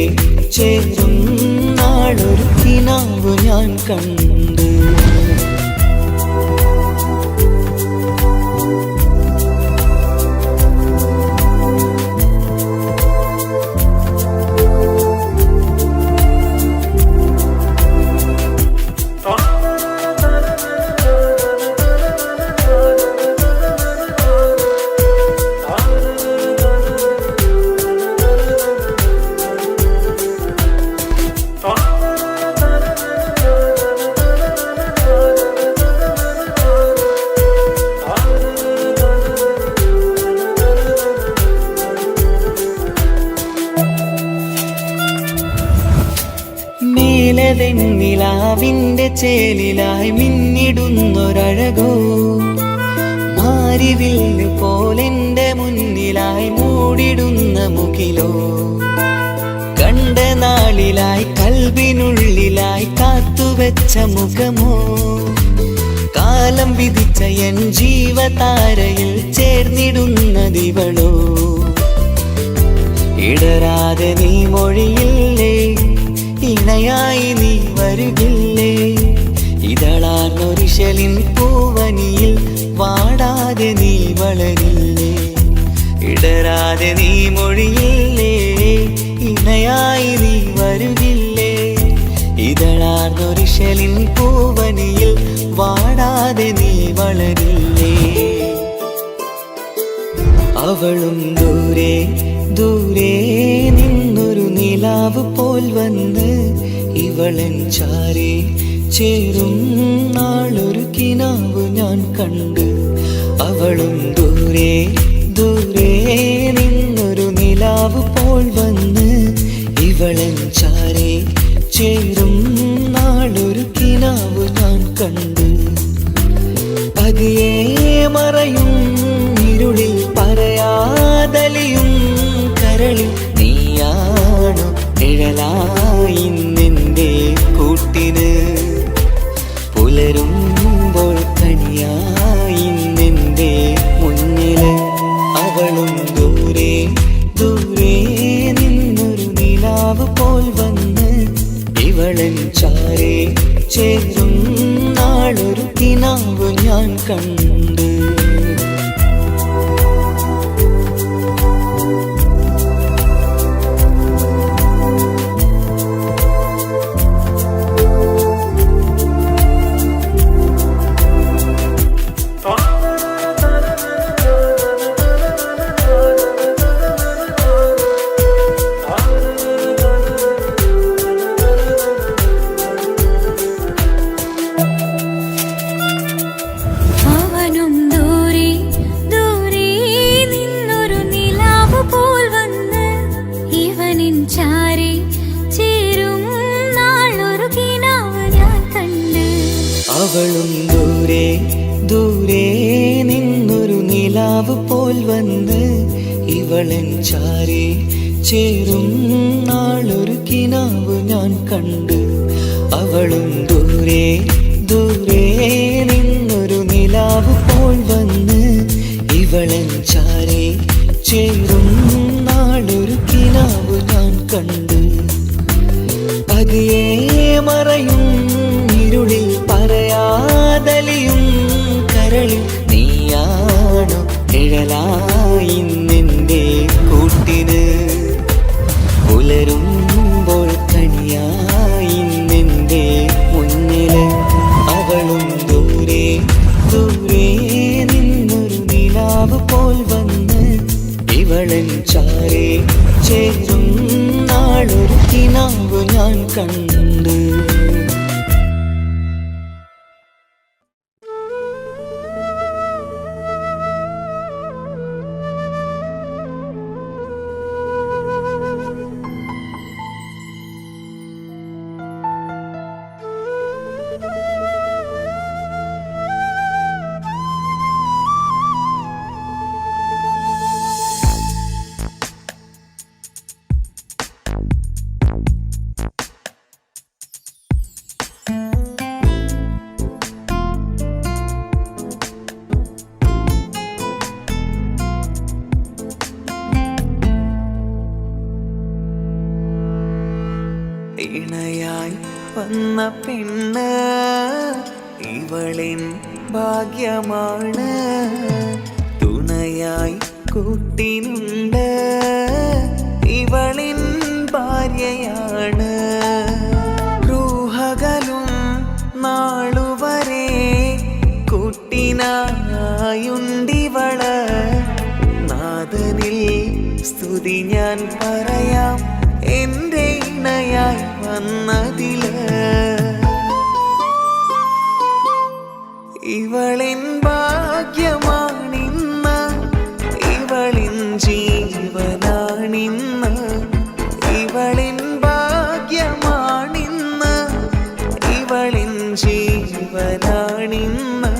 ചേരും നാളൊരു കിനാവ് ഞാൻ കണ്ടു. നിലാവിന്റെ ചേലിലായി മിന്നിടുന്നൊരഴകോ. മാരിവില്ല് പോലെന്റെ മുന്നിലായി മൂടിടുന്ന മുകിലോ. കണ്ട നാളിലായി കൽബിനുള്ളിലായി കാത്തുവെച്ച മുഖമോ. കാലം വിധിച്ച എൻ ജീവതാരയിൽ ചേർന്നിടുന്നതിവളോ. ഇടരാതെ നീ മൊഴിയില്ലേ ഇണയായി നീ വരുകില്ലേ. ഇതളാർന്നൊരിശലിൻ പൂവനിയിൽ വാടാതെ നീ വളരില്ലേ. ഇടരാതെ നീ മൊഴിയില്ലേ ഇണയായി നീ വരുകില്ലേ. ഇതളാർന്നൊരിശലിൻ പൂവനിയിൽ വാടാതെ നീ വളരില്ലേ. അവളും ദൂരെ ദൂരെ നിന്നൊരു നിലാവ് പോൽ വന്ന് ഇവളൻ ചാരേ ചേരും നാളൊരു കിനാവ് ഞാൻ കണ്ടു. അവളും ദൂരെ ദൂരെ നിന്നൊരു നിലാവ് പോൽ വന്ന് ഇവളൻ ചാരേ ചേരും മറയും ഇരുളിൽ പറയാതലിയും കരളിൽ നീയാണു നിഴലായി നിന്റെ കൂട്ടിന് പുലരുമ്പോൾ കണിയായി നിന്റെ മുന്നില് അവളും ദൂരെ ദൂരെ നിന്നൊരു നിലാവ് പോൽ വന്ന് ഇവളൻ ചാരേ ചേരും നാളൊരു കിനാവ് ഞാൻ കണ്ട് അവളും ദൂരെ ദൂരെ നിന്നൊരു നിലാവ് പോൽ വന്ന് ഇവളൻ ചാരേ ചേരും നാളൊരു കിനാവ് ഞാൻ കണ്ട് അവളും ദൂരെ ദൂരെ നിന്നൊരു നിലാവ് പോൽ വന്ന് ഇവളൻ ചാരേ ചേരും നാളൊരു കിനാവ് ഞാൻ കണ്ട് പതിയെ മറയും ഇരുളിൽ പറയാതലിയും കരളിൽ നീയാണു നിഴലായി നിന്റെ കൂട്ടിന് പുലരുമ്പോൾ കണിയായി നിന്റെ മുന്നില് അവളും ദൂരെ ദൂരെ നിന്നൊരു നിലാവ് പോൽ വന്ന് ഇവളൻ ചാരേ ചേരും നാളൊരു കിനാവ് ഞാൻ കണ്ട് ഇണയായി വന്ന പെണ്ണ് ഇവളിൻ ഭാഗ്യമാണ് തുണയായി കൂട്ടിനുണ്ട് ഇവളിൻ ഭാര്യയാണ് റൂഹകലും നാളുവരെ കൂട്ടിനായുണ്ടിവള് നാദനിൽ സ്തുതി ഞാൻ പറയാം എന്റെ ഇണയായി വന്നതില് ഇവളിൻ ഭാഗ്യമാണിന്ന് ഇവളിൻ ജീവനാണിന്ന് ഇവളിൻ ഭാഗ്യമാണിന്ന് ഇവളിൻ ജീവനാണിന്ന്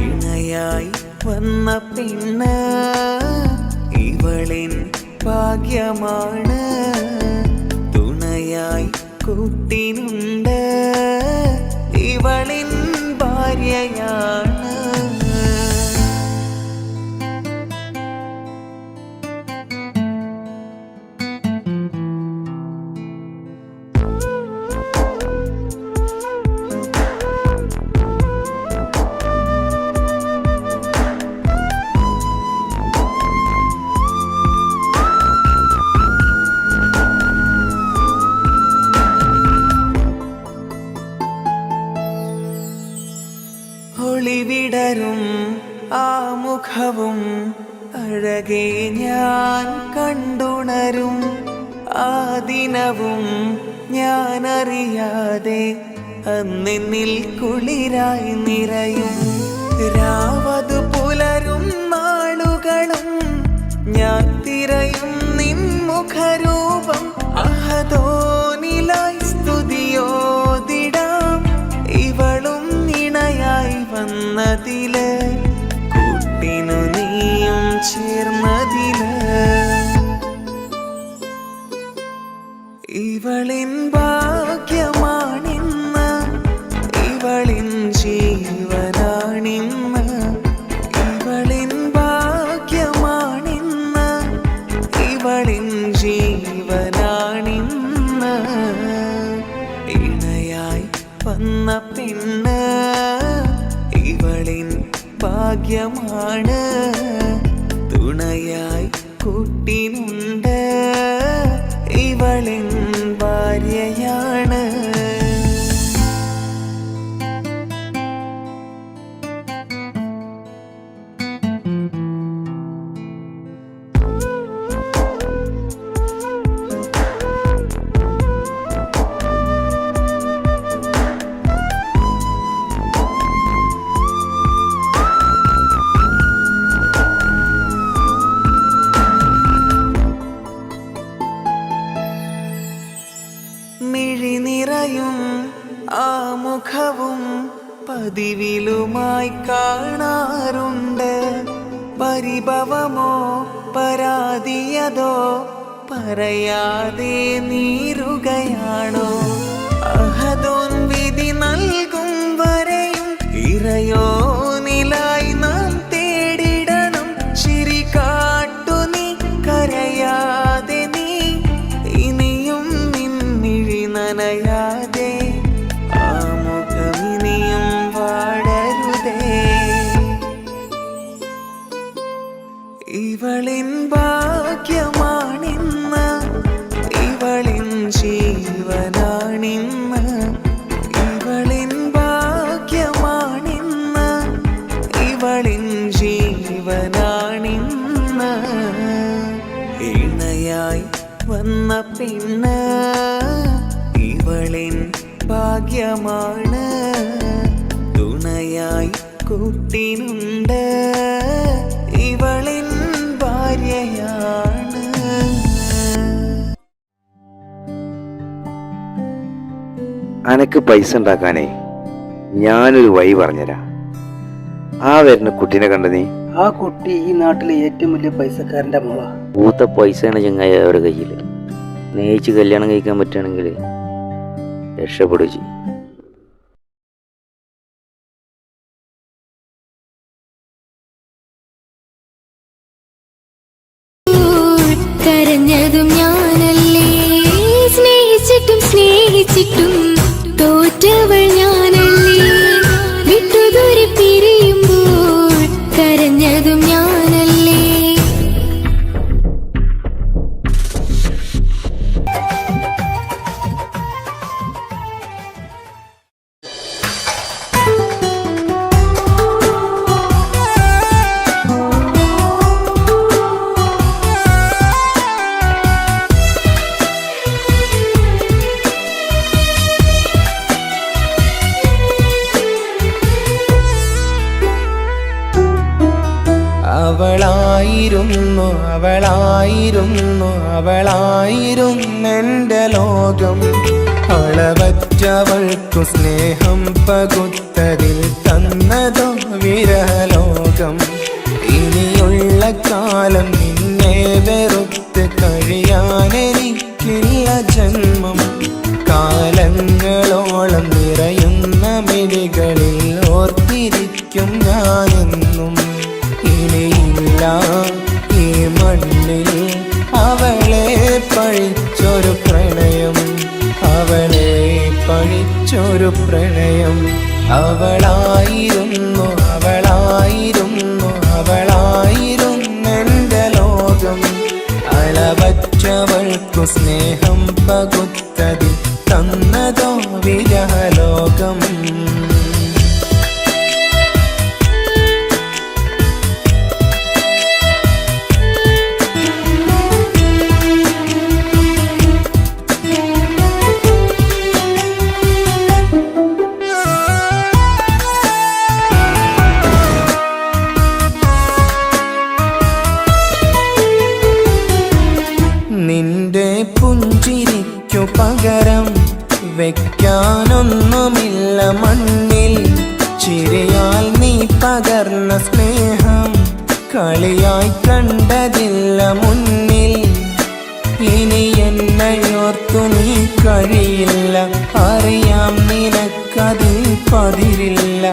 ഇണയായി വന്ന പെണ്ണ് ഇവളിൻ ഭാഗ്യമാണ് തുണയായി കൂട്ടിനുണ്ട് ഇവളിൻ ഭാര്യയാണ് ഒളിവിടരും ആ മുഖവും അഴകെ ഞാൻ കണ്ടുണരും ആ ദിനവും ഞാനറിയാതെ അന്നെന്നിൽ കുളിരായി നിറയും രാവതു പുലരും നാളുകളും ഞാൻ തിരയും നിൻ മുഖരൂപം അഹദോനിലായി സ്തുതിയോതിടാം ഇവളും ഇണയായി വന്നതില് വന്ന പെണ്ണ് ഇവളിൻ ഭാഗ്യമാണ് തുണയായി കൂട്ടിനുണ്ട് ഇവളിൻ ഭാര്യയാണ് മിഴിനിറയും ആ മുഖവും പതിവിലുമായി കാണാറുണ്ട് പരിഭവമോ പരാതിയതോ പറയാതെ നീറുകയാണോ അഹദോൻ വിധി നൽകും വരെയും ഇറയോനിലായി നാം തേടിടണം ചിരി കാട്ടു നീ കരയാതെ നീ ഇനിയും നിന്നിഴി നനയാതെ ആ മുഖമിനിയും വാടരുതേ ഇവളിൻ ഭാഗ്യമാണിന്ന് ഇവളിൻ ജീവനാണിന്ന് ഇവളിൻ ഭാഗ്യമാണിന്ന് ഇവളിൻ ജീവനാണിന്ന് ഇണയായി വന്ന പെണ്ണ് ഇവളിൻ ഭാഗ്യമാണ് തുണയായി കൂട്ടിനുണ്ട് ഇവളിൻ ഭാര്യയാണ് അനക്ക് പൈസ ഉണ്ടാക്കാനേ ഞാനൊരു വഴി പറഞ്ഞുതരാം. ആ വരുന്ന കുട്ടീനെ കണ്ട നീ? ആ കുട്ടി ഈ നാട്ടിലെ ഏറ്റവും വലിയ പൈസക്കാരന്റെ മോളാ. പൂത്ത പൈസയാണ് ചങ്ങായി അവരുടെ കയ്യിൽ. സ്നേഹിച്ച് കല്യാണം കഴിക്കാൻ പറ്റുകയാണെങ്കിൽ രക്ഷപ്പെടുക ചെയ്യും. കരഞ്ഞതും ഞാനല്ലേ സ്നേഹിച്ചിട്ടും സ്നേഹിച്ചിട്ടും തോറ്റവൾ ഞാനല്ലേ വിട്ടുദൂരെ പിരിയുമ്പോൾ കരഞ്ഞതും ഞാനല്ലേ അവളായിരുന്നെന്റെ ലോകം അളവറ്റവൾക്കു സ്നേഹം പകുത്തതിൽ തന്നതോ വിരലോകം ഇനിയുള്ള കാലം നിന്നെ വെറുത്ത് കഴിയാനെനിക്കില്ല ജന്മം കാലങ്ങളോളം നിറയുന്ന മിഴികളിൽ ഓർത്തിരിക്കും ഞാനെന്നും ഇനിയില്ല ഈ മണ്ണിൽ അവളെ പഴിച്ചൊരു പ്രണയം അവളെ പഴിച്ചൊരു പ്രണയം അവളായിരുന്നെന്റെ ലോകം അളവറ്റവൾക്കു സ്നേഹം പകുത്തതിൽ തന്നതോ വിരഹലോകം നിന്റെ പുഞ്ചിരിക്കു പകരം വെക്കാനൊന്നുമില്ല മണ്ണിൽ ചിരിയാൽ നീ പകർന്ന സ്നേഹം കളിയായി കണ്ടതില്ല മുന്നിൽ ഇനി എന്നയോർത്തു നീ കഴിയില്ല അറിയാം നിനക്കതിൽ പതിരില്ല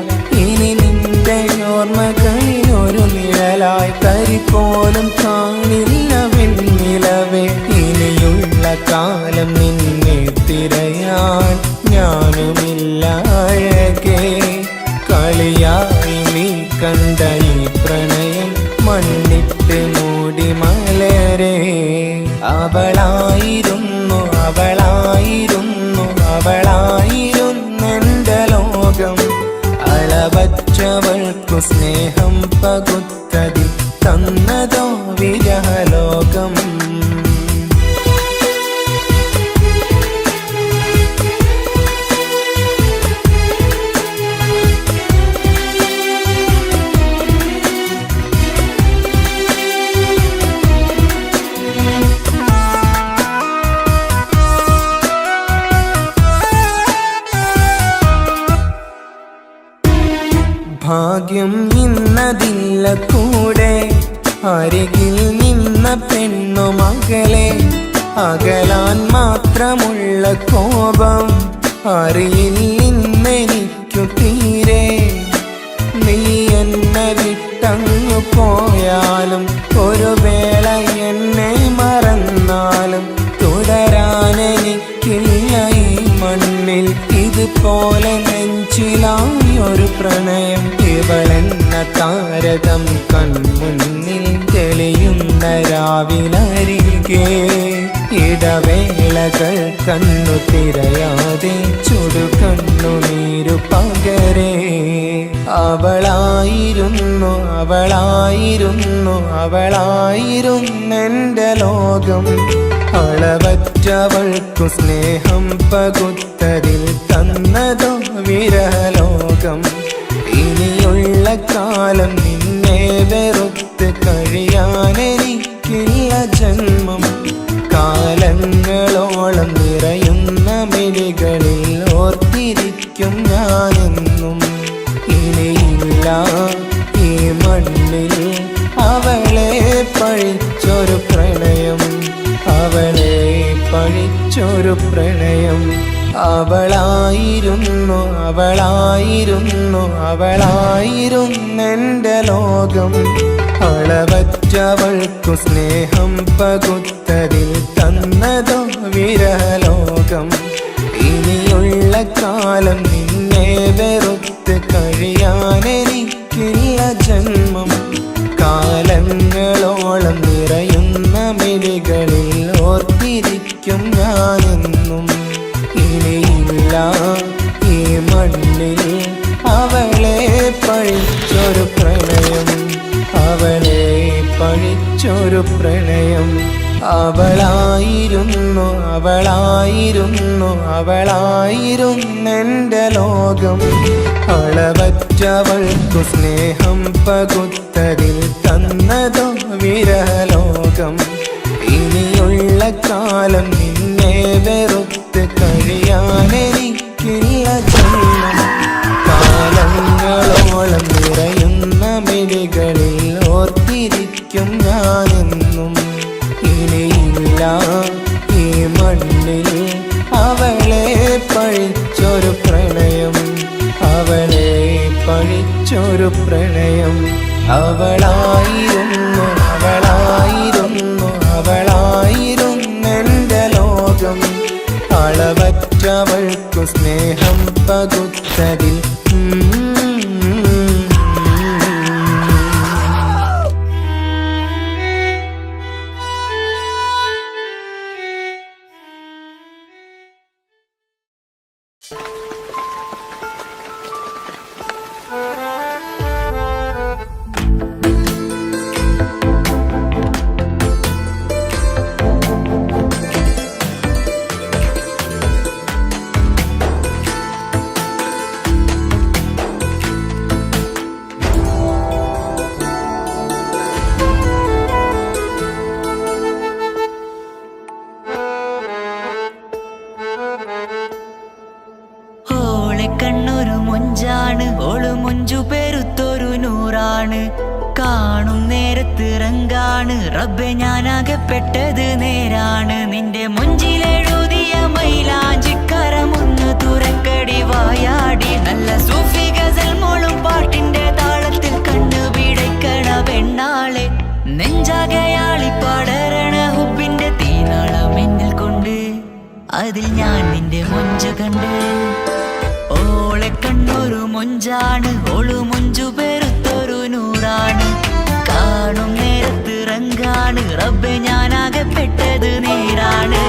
ഇനി നിന്റെ ഓർമ്മകളിൽ ഒരു നിഴലായി തരി പോലും കാണില്ല വെണ്ണിലവേ ഇനിയുള്ള കാലം നിന്നെ തിരയാൻ ഞാനുമില്ല അവൾക്കു സ്നേഹം പകുത്തതിൽ തന്നതോ വിരഹലോകം. ഭാഗ്യം ഇന്നതില്ല കൂടെ, അരികിൽ നിന്ന പെണ്ണു മകളെ. അകലാൻ മാത്രമുള്ള കോപം അറിയില്ലെന്നെനിക്കു തീരെ. നീ എന്നെ വിട്ടങ്ങു പോയാലും ഒരു വേള എന്നെ മറന്നാലും തുടരാനെനിക്കില്ല ഈ മണ്ണിൽ. ഇതുപോലെ നെഞ്ചിലായൊരു പ്രണയം, ഇവളെന്ന താരകം കൺമുന്നിൽ തെളിയുന്ന രാവിലരികെ. ഇടവേളകൾ കണ്ണു തിരയാതെ ചുടുകണ്ണുനീരു പകരെ. അവളായിരുന്നു അവളായിരുന്നു അവളായിരുന്നെൻ്റെ ലോകം. അളവറ്റവൾക്കു സ്നേഹം പകുത്തതിൽ തന്നതോ വിരഹലോകം. ഇനിയുള്ള കാലം നിന്നെ വെറുത്ത് കഴിയാനെനിക്കില്ല ജന്മം. കാലങ്ങളോളം നിറയുന്ന മിഴികളിൽ ഓർത്തിരിക്കും ഞാനെന്നും. ഇനിയില്ല ഈ മണ്ണിൽ അവളെ പഴിച്ചൊരു പ്രണയം, അവളെ പഴിച്ചൊരു പ്രണയം. അവളായിരുന്നു അവളായിരുന്നു അവളായിരുന്നെൻ്റെ ലോകം. അളവറ്റവൾക്കു സ്നേഹം പകുത്തതിൽ തന്നതോ വിരഹലോകം. ഇനിയുള്ള കാലം നിന്നെ വെറുത്ത് കഴിയാനെനിക്കില്ല ജന്മം. കാലങ്ങളോളം നിറയുന്ന മിഴികളിൽ ഓർത്തിരിക്കും ഞാനെന്നും. ഇനിയില്ല ഈ മണ്ണിൽ അവളെ പഴിച്ചൊരു പ്രണയം, അവളെ പഴിച്ചൊരു പ്രണയം. അവളായിരുന്നു അവളായിരുന്നു അവളായിരുന്നെൻ്റെ ലോകം. അളവറ്റവൾക്കു സ്നേഹം പകുത്തതിൽ തന്നതോ വിരഹലോകം. ഇനിയുള്ള കാലം നിന്നെ വെറുത്ത് കഴിയാനെനിക്കില്ല ജന്മം. കാലങ്ങളോളം നിറയുന്ന മിഴികളിൽ ഓർത്തിരിക്കും ഞാനെന്നും. ഇനിയില്ല ഈ മണ്ണിൽ അവളെ പഴിച്ചൊരു പ്രണയം, അവളെ പഴിച്ചൊരു പ്രണയം. അവളായിരുന്നു അവളായിരുന്നു അവളായിരുന്നെൻ്റെ ലോകം. അളവറ്റവൾക്കു സ്നേഹം പകുത്തതിൽ കണ്ണൊരു മൊഞ്ചാണ്, ഓള് മൊഞ്ചു പെരുത്തൊരു നൂറാണ്. കാണും നേരത്ത് റങ്കാണ്, റബ്ബെ ഞാനാകപ്പെട്ടത് നേരാണ്. നിന്റെ മൊഞ്ചിലെഴുതിയ മൈലാഞ്ചിക്കരമൊന്ന് തുറക്കടി വായാടി. നല്ല സൂഫി ഗസൽ മോളും പാട്ടിന്റെ താളത്തിൽ കണ്ണു പിടയ്ക്കണ പെണ്ണാളെ. നെഞ്ചാകയാളി പടരണ ഹുബിന്റെ തീനാളം എന്നിൽ കൊണ്ട്, അതിൽ ഞാൻ നിന്റെ മൊഞ്ച് കണ്ട്. ഓളെ കണ്ണൊരു മൊഞ്ചാണ്, ഓളു മൊഞ്ചു പെരുത്തൊരു നൂറാണ്. കാണും നേരത്ത് റങ്കാണ്, റബ്ബെ ഞാനാകപ്പെട്ടത് നേരാണ്.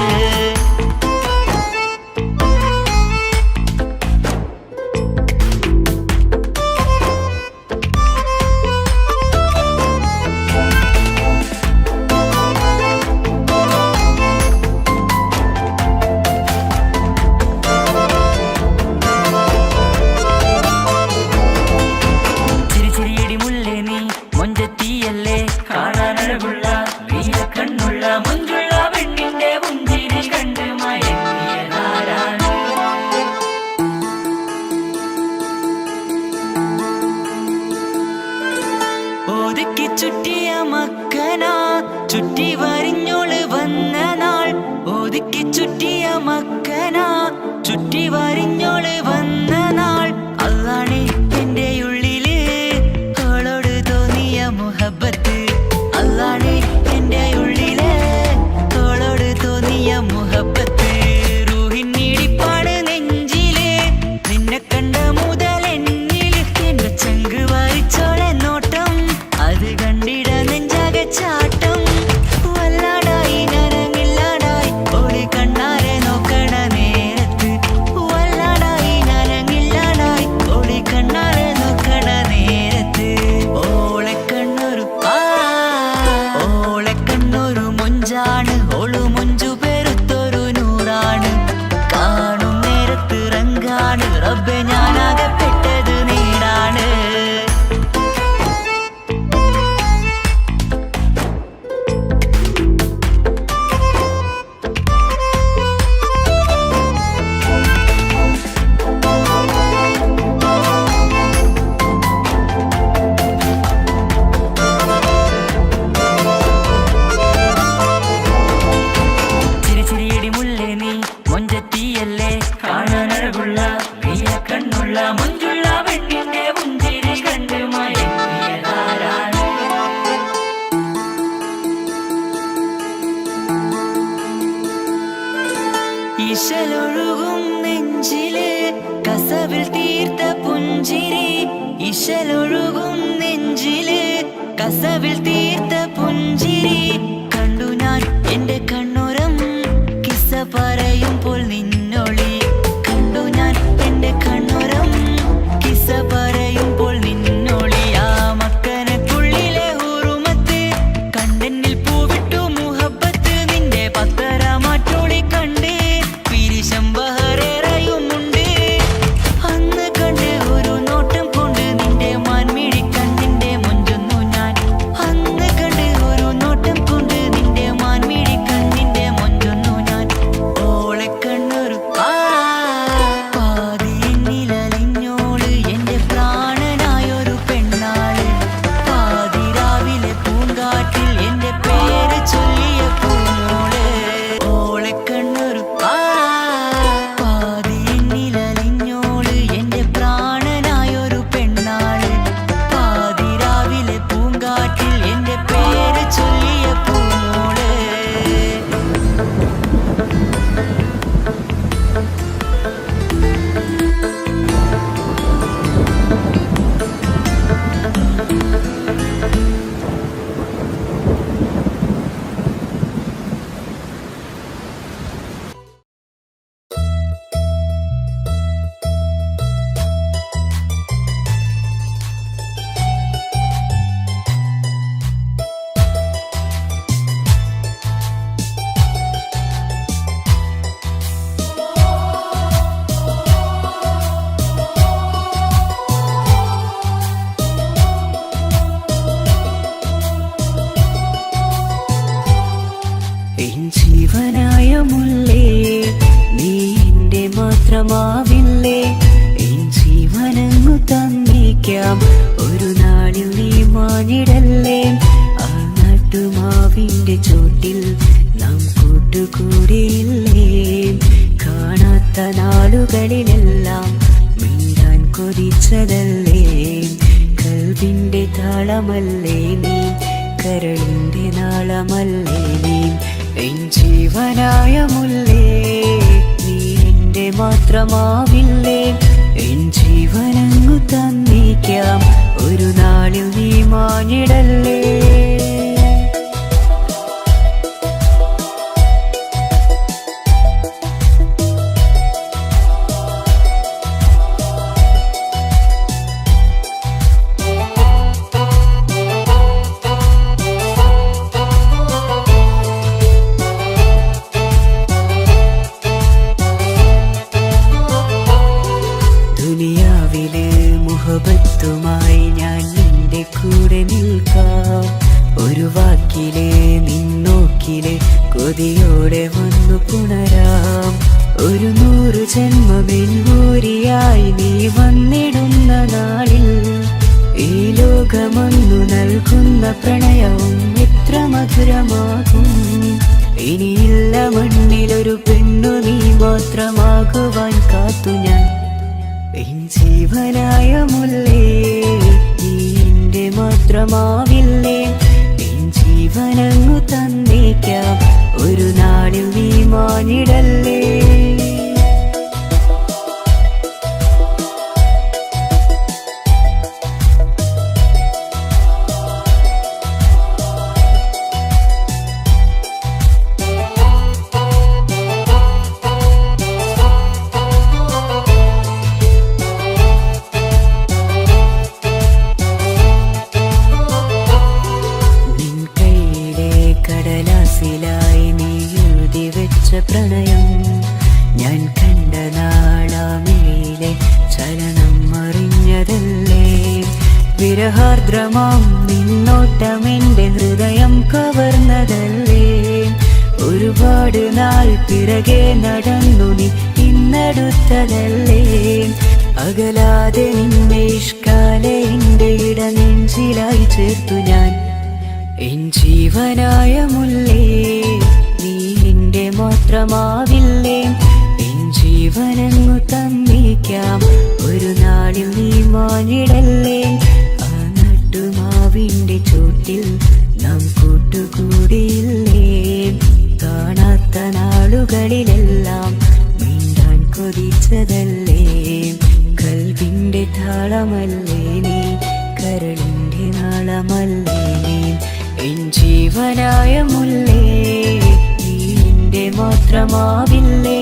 ചുറ്റി വരിഞ്ഞോള് വന്ന നാൾ അതാണ് എന്റെ ഉള്ളില് ഓളോട് തോന്നിയ മുഹബത്ത് അതാണ് എന്റെ ഉള്ളില് ഓളോട് തോന്നിയ മുഹബത്ത് റൂഹിന്നിടിപ്പാണ് നെഞ്ചില് നിന്നെ കണ്ട മുതൽ എന്നില് എന്റെ ചങ്ക് വായിച്ചോളെ നോട്ടം അത് കണ്ടിട നെഞ്ചാകെ ചാട്ടം വല്ലാടായി നനങ്ങില്ലാടായി ഓളി കണ്ണാരെ നോക്കണ നേരത്ത് വല്ലാടായി നനങ്ങില്ലാടായി ഓളി കണ്ണാരെ നോക്കണ നേരത്ത് ഓളെ കണ്ണൊരു മൊഞ്ചാണ് ഓളു മൊഞ്ചു പെരുത്തൊരു നൂറാണ് കാണും നേരത്ത് റങ്കാണ് റബ്ബെ ഞാനാകെ പെട്ടത് നേരാണ് ചിരിച്ചിരിയടി മുല്ലേ നീ മൊഞ്ചത്തിയല്ലേ കാണാനഴകുള്ള നീയ കണ്ണുള്ള മൊഞ്ചുള്ള പെണ്ണിന്റെ മുഞ്ചിരി കണ്ട് മയങ്ങിയതാരാണ് ഇശലൊഴുകും നെഞ്ചില് കസവിൽ തീർത്ത പുഞ്ചിരി ഇശലൊഴുകും നെഞ്ചില് കസവിൽ തീർത്ത പുഞ്ചിരി കണ്ടു ഞാൻ എന്റെ കണ്ണുരം കിസ്സ പറയുമ്പോൾ നിന്നൊളി കണ്ടു ഞാൻ എന്റെ കണ്ണുരം കിസ്സ പറയുമ്പോൾ നിന്നൊളി ആ മക്കനക്കുള്ളിലെ ഹുറുമത്ത് കണ്ടെന്നിൽ പൂവിട്ടു മുഹബത്ത് നിന്റെ പത്തര മാറ്റോളി കണ്ട് പിരിശം ബഹറേറയുമുണ്ട് അന്ന് കണ്ട് ഒരു നോട്ടം കൊണ്ട് നിന്റെ മാൻമിഴി കണ്ണിന്റെ മൊഞ്ചൊന്നു ഞാൻ അന്ന് കണ്ട് ഒരു നോട്ടം കൊണ്ട് നിന്റെ മാൻമിഴി കണ്ണിന്റെ മൊഞ്ചൊന്നു ഞാൻ ഓളെ കണ്ണൊരു പാതിന്നിലലിഞ്ഞോള് എന്റെ പ്രാണനായൊരു പെണ്ണാള് പാതിരാവിലെ പൂങ്കാറ്റിൽ എന്റെ പേര് ചൊല്ലിയ പൂമോള് ഓളെ കണ്ണൊരു പാതിന്നിലലിഞ്ഞോള് എന്റെ പ്രാണനായൊരു പെണ്ണാള് പാതിരാവിലെ പൂങ്കാറ്റിൽ എന്റെ പേര് ചൊല്ലിയ പൂമോള് എൻ ജീവനായ മുല്ലേ നീ എന്റെ മാത്രമാവില്ലേ എൻ ജീവനങ്ങു തന്നേക്കാം ഒരു നാളിൽ നീ മാഞ്ഞിടല്ലേ ആ നാട്ടുമാവിന്റെ ചോട്ടിൽ നാം കൂട്ടുകൂടിയില്ലേ കാണാത്ത നാളുകളിലെല്ലാം മിണ്ടാൻ കൊതിച്ചതല്ലേ കൽവിന്റെ താളമല്ലേ നീ കരളിന്റെ നാളമല്ലേ നീ എൻ ജീവനായ മുല്ലേ നീ എന്റെ മാത്രമാവില്ലേ എൻ ജീവനങ്ങു തന്നേക്കാം ഒരു നാളിൽ നീ മാഞ്ഞിടല്ലേ ദുനിയാവിലെ മുഹബത്തുമായി ഞാൻ നിന്റെ കൂടെ നിൽക്കാം ഒരു വാക്കിലെ നിന്നോക്കിലെ കൊതിയോടെ വന്നു പുണരാം ഒരു 100 ജന്മമെൻകൂരിയായി നീ വന്നിടുന്ന നാളിൽ ഈ ലോകമൊന്നു നൽകുന്ന പ്രണയവും എത്ര മധുരമാകും ഇനിയില്ല മണ്ണിലൊരു പെണ്ണു ഇന്നു നീ മാത്രമാകുവാൻ കാത്തു ഞാൻ. എൻ ജീവനായ മുല്ലേ നീ എന്റെ മാത്രമാവില്ലേ. എൻ ജീവനങ്ങു തന്നേക്കാം ഒരു നാളിൽ നീ മാനിടല്ലേ. പ്രണയം ഞാൻ കണ്ട നാളാമിഴിയിലെ ചലനം അറിഞ്ഞതല്ലേ. വിരഹാർദ്രമാം നിന്നോട്ടമെന്റെ ഹൃദയം കവർന്നതല്ലേ. ഒരുപാട് നാൾ പിറകെ നടന്നു നീ ഇന്നടുത്തതല്ലേ. അകലാതെ നിന്നെ ഇഷ്കാലെ എന്റെ ഇടനെഞ്ചിലായി ചേർത്തു ഞാൻ. എൻ ജീവനായ മുല്ലേ നീ എന്റെ മാത്രമാവില്ലേ. എൻ ജീവനങ്ങു തന്നേക്കാം ഒരു നാളിൽ നീ മാനിടല്ലേ. ആ നട്ടുമാവിന്റെ ചോട്ടിൽ നാം കൂട്ടുകൂടിയില്ലേ. കാണാത്ത നാളുകളിലെല്ലാം മിണ്ടാൻ കൊതിച്ചതല്ലേ. കൽവിന്റെ താളമല്ലേ നീ, കരളിന്റെ നാളമല്ലേ നീ. എൻ ജീവനായ മുല്ലേ നീ എന്റെ മാത്രമാവില്ലേ.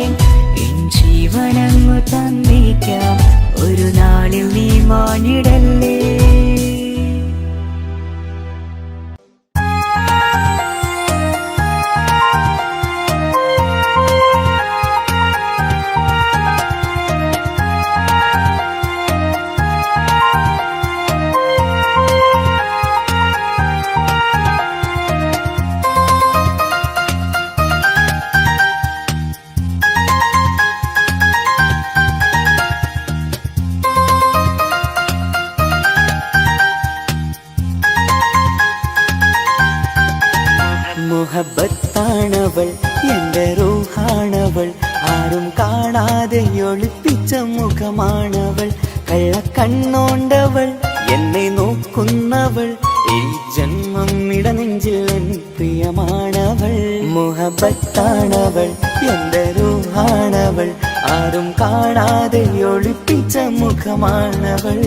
എൻ ജീവനങ്ങു തന്നേക്കാം ഒരു നാളിൽ നീ മാനിടല്ലേ. മുഹബത്താണവൾ എന്റെ റൂഹാണവൾ. ആരും കാണാതെ ഒളിപ്പിച്ച മുഖമാണവൾ. കള്ളക്കണ്ണോണ്ടവൾ എന്നെ നോക്കുന്നവൾ. ഈ ജന്മം ഇടനെഞ്ചിൽ എൻ പ്രിയമാണവൾ. മുഹബത്താണവൾ എന്റെ റൂഹാണവൾ. ആരും കാണാതെ ഒളിപ്പിച്ച മുഖമാണവൾ.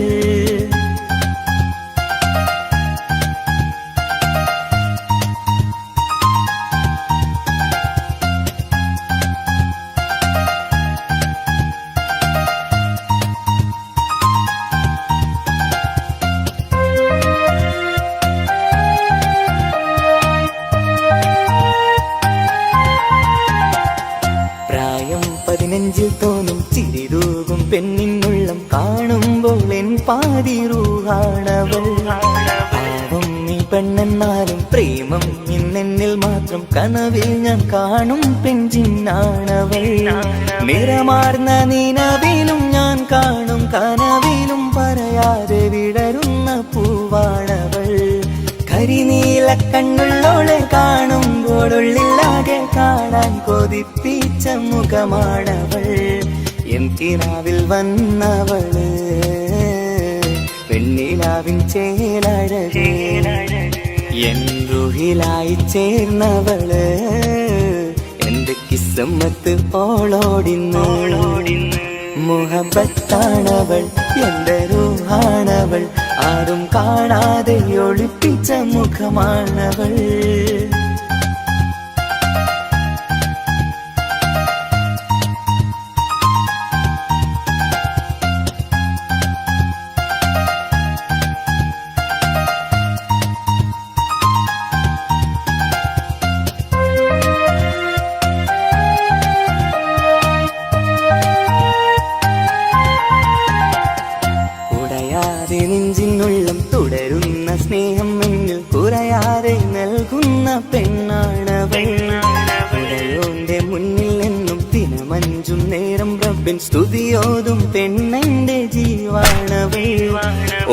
നെഞ്ചിൽ തോന്നും ചിരിതൂകും പെണ്ണിനുള്ളം കാണുമ്പോൾ എൻ പാതി റൂഹാണവൾ. പാവം നീ പെണ്ണെന്നാലും പ്രേമം ഇന്നെന്നിൽ മാത്രം. കനവിൽ ഞാൻ കാണും പെഞ്ചിന്നാണവൾ. നിറമാർന്ന നിലവിലും ഞാൻ കാണും കനവിലും പറയാതെ വിടരുന്ന പൂവാണവൾ. കരിനീല കണ്ണുള്ളോളെ കാണുമ്പോഴുള്ളിലാകെ കാണാൻ കൊതിപ്പിച്ച മുഖമാണവൾ. എൻ കിനാവിൽ വന്നവള് പെണ്ണിലാവിൻ ചേലഴക്. എൻ റുഹിലായി ചേർന്നവള് എന്റെ കിസ്മത്ത് ഓളോടിന്ന്. മുഹബത്താണവൾ എന്റെ റൂഹാണവൾ. ആരും കാണാതെ ഒളിപ്പിച്ച മുഖമാണവൾ. നെഞ്ചിനുള്ളം തുടരുന്ന സ്നേഹം എന്നിൽ കുറയാതെ നൽകുന്ന പെണ്ണാണവൾ. ഉടയോന്റെ മുന്നിൽ എന്നും ദിനമഞ്ചും നേരം റബ്ബിൻ സ്തുതിയോതും പെണ്ണെന്റെ ജീവാണവൾ.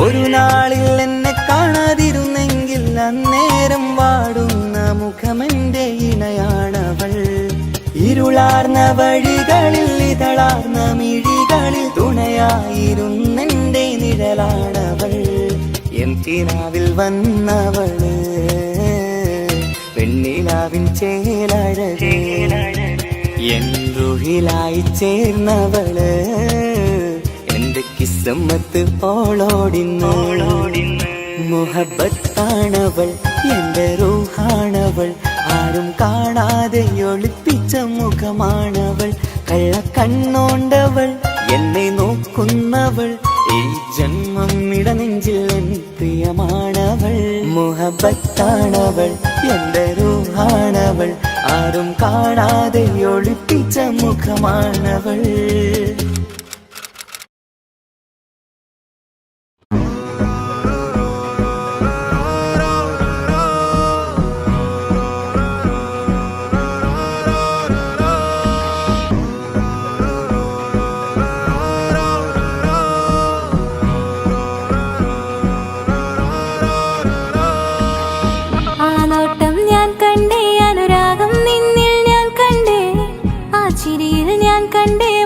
ഒരു നാളിൽ എന്നെ കാണാതിരുന്നെങ്കിൽ അന്നേരം വാടുന്ന മുഖമെന്റെ ഇണയാണവൾ. ഇരുളാർന്ന വഴികളിൽ ഇതളാർന്ന മിഴികളിൽ തുണയായിരുന്നെന്റെ നിഴലാണവൾ. എൻ കിനാവിൽ വന്നവള് വെണ്ണിലാവിൻ ചേലഴകേ, എൻ റുഹിലായി ചേർന്നവള് എന്റെ കിസ്മത്ത് ഓളോടിന്ന്. മുഹബത്താണവൾ, എന്റെ റൂഹാണവൾ, ആരും കാണാതെ ഒളിപ്പിച്ച മുഖമാണവൾ. കള്ളക്കണ്ണോണ്ടവൾ, എന്നെ നോക്കുന്നവൾ, ഈ ജന്മം ഇടനെഞ്ചിൽ എൻ പ്രിയമാണവൾ. മുഹബത്താണവൾ, എന്റെ റൂഹാണവൾ, ആരും കാണാതെ ഒളിപ്പിച്ച മുഖമാണവൾ.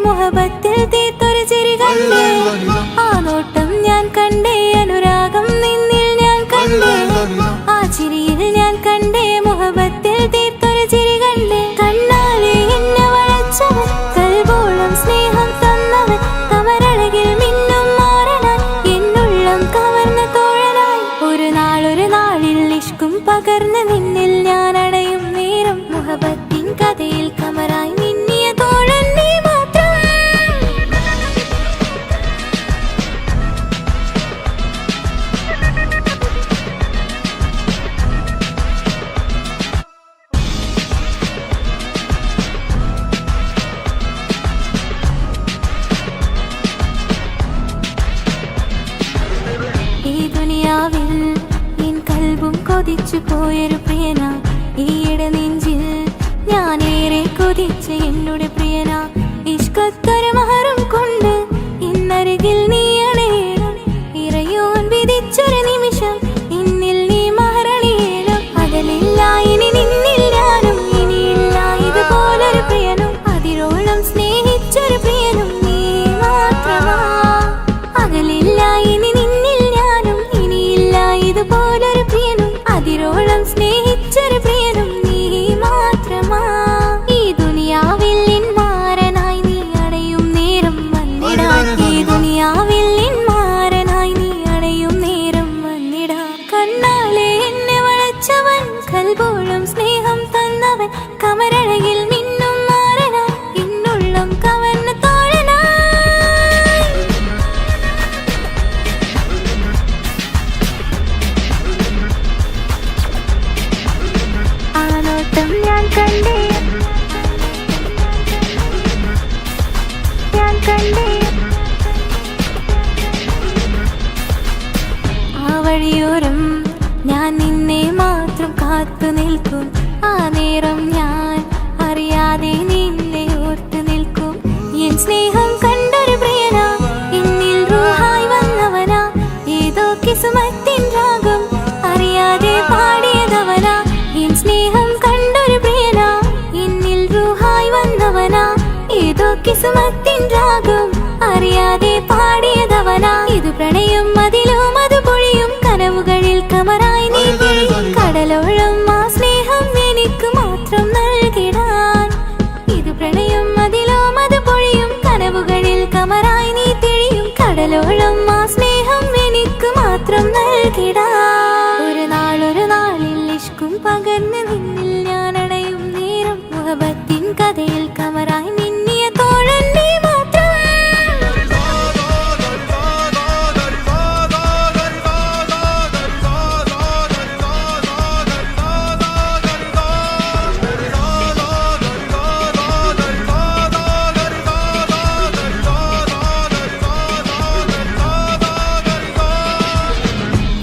മുഹബത്തിൽ തീർത്തൊരു ചിരി കണ്ടേ, ആ നോട്ടം ഞാൻ കണ്ടേ, അനുരാഗം നിന്നിൽ ഞാൻ കണ്ടേ, ആ ചിരിയിൽ ഞാൻ കണ്ടേ, മുഹബത്തിൽ തീർത്തൊരു ചിരി കണ്ടേ. കണ്ണാലെ എന്നെ വളച്ചവൻ, കൽബോളം സ്നേഹം തന്നവൻ, കമരഴകിൽ മിന്നും മാറനായി, എന്നുള്ളം കവർന്ന തോഴനായി. ഒരു നാളിൽ ഇഷ്കും പകർന്ന് നിന്നിൽ ഞാൻ അടയും നേരം, മുഹബത്തിൻ കഥയിൽ കമറായി നിന്നിയ തോഴൻ നീ മാത്രം. എൻ കൽബും കൊതിച്ചു പോയൊരു പ്രിയന, ഈയിട നെഞ്ചിൽ ഞാനേറെ കൊതിച്ച എന്നുടെ പ്രിയന. ഇഷ്കത്തൊരു മഹറും കൊണ്ട് ഇന്നരികിൽ നീ അണയണം, ഇറയോൻ വിധിച്ചൊരു നിമിഷം ഇന്നിൽ നീ മഹറണിയണം. അകലില്ല ഇനി നിന്നിൽ ഞാനും, ഇനിയില്ല ഇതുപോലൊരു പ്രിയനും, അതിരോളം സ്നേഹിച്ചൊരു പ്രിയനും നീ മാത്രമാ. അകലില്ല ഇനി നിന്നിൽ ഞാനും, ഇനിയില്ല ഇതുപോലൊരു പ്രിയനും, അതിരോളം സ്നേഹിച്ചൊരു പ്രിയനും നീ മാത്രമാ. ഈ ദുനിയാവിൽ മാരനായി നീ അടയും നേരം വന്നിടാ, ഈ ദുനിയാവിൽ മാരനായി നീ അടയും നേരം വന്നിടാ. കണ്ണാലെ എന്നെ വളച്ചവൻ, കൽബോളം സ്നേഹം തന്നവൻ, കമരഴകിൽ മിന്നും മാറനായി, എന്നുള്ളം കവർന്ന തോഴനായി. ആ നോട്ടം ഞാൻ കണ്ടേ, ഞാൻ കണ്ടേ, ആ വഴിയോരം ഞാൻ നിന്നെ മാത്രം കാത്തു നിൽക്കും. ആ നേരം ഞാൻ അറിയാതെ നിന്നെ ഓർത്തു നിൽക്കും. എൻ സ്നേഹം കണ്ടൊരു പ്രിയനാ, എന്നിൽ റൂഹായി വന്നവനാ, ഏതോ കിസ്മത്തിൻ രാഗം അറിയാതെ പാടിയതവനാ. എൻ സ്നേഹം കണ്ടൊരു പ്രിയനാ, എന്നിൽ റൂഹായി വന്നവനാ, ഏതോ കിസ്മത്തിൻ രാഗം അറിയാതെ പാടിയതവനാ. ഇത് പ്രണയം അതിലും അത് പൊഴിയും, കനവുകളിൽ കമറായി നീ തിരിയും. കടലോളം ആ സ്നേഹം എനിക്ക് മാത്രം നൽകിടാൻ. ഇത് പ്രണയം അതിലും അത് പൊഴിയും, കനവുകളിൽ കമറായി നീ തിരിയും. കടലോളം ആ സ്നേഹം എനിക്ക് മാത്രം നൽകിടാൻ. ഒരു നാളിൽ ഇഷ്കും പകർന്ന് നിന്നിൽ ഞാൻ അടയും നേരം, മുഹബത്തിൻ കഥയിൽ കമറായി നിന്നിയ തോഴൻ നീ മാത്രം.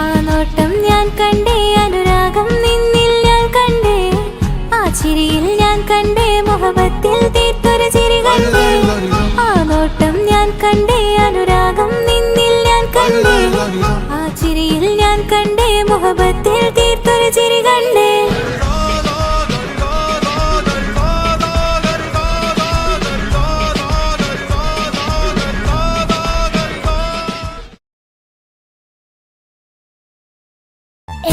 ആ നോട്ടം ഞാൻ കണ്ടേ, അനുരാഗം നിന്നിൽ ഞാൻ കണ്ടേ, ആ ചിരിയിൽ ഞാൻ കണ്ടേ, മുഹബത്തിൽ തീർത്തൊരു ചിരി കണ്ടേ. ആ നോട്ടം ഞാൻ കണ്ടേ, അനുരാഗം നിന്നിൽ ഞാൻ കണ്ടേ, ആ ചിരിയിൽ ഞാൻ കണ്ടേ, മുഹബത്തിൽ തീർത്തൊരു ചിരി കണ്ടേ.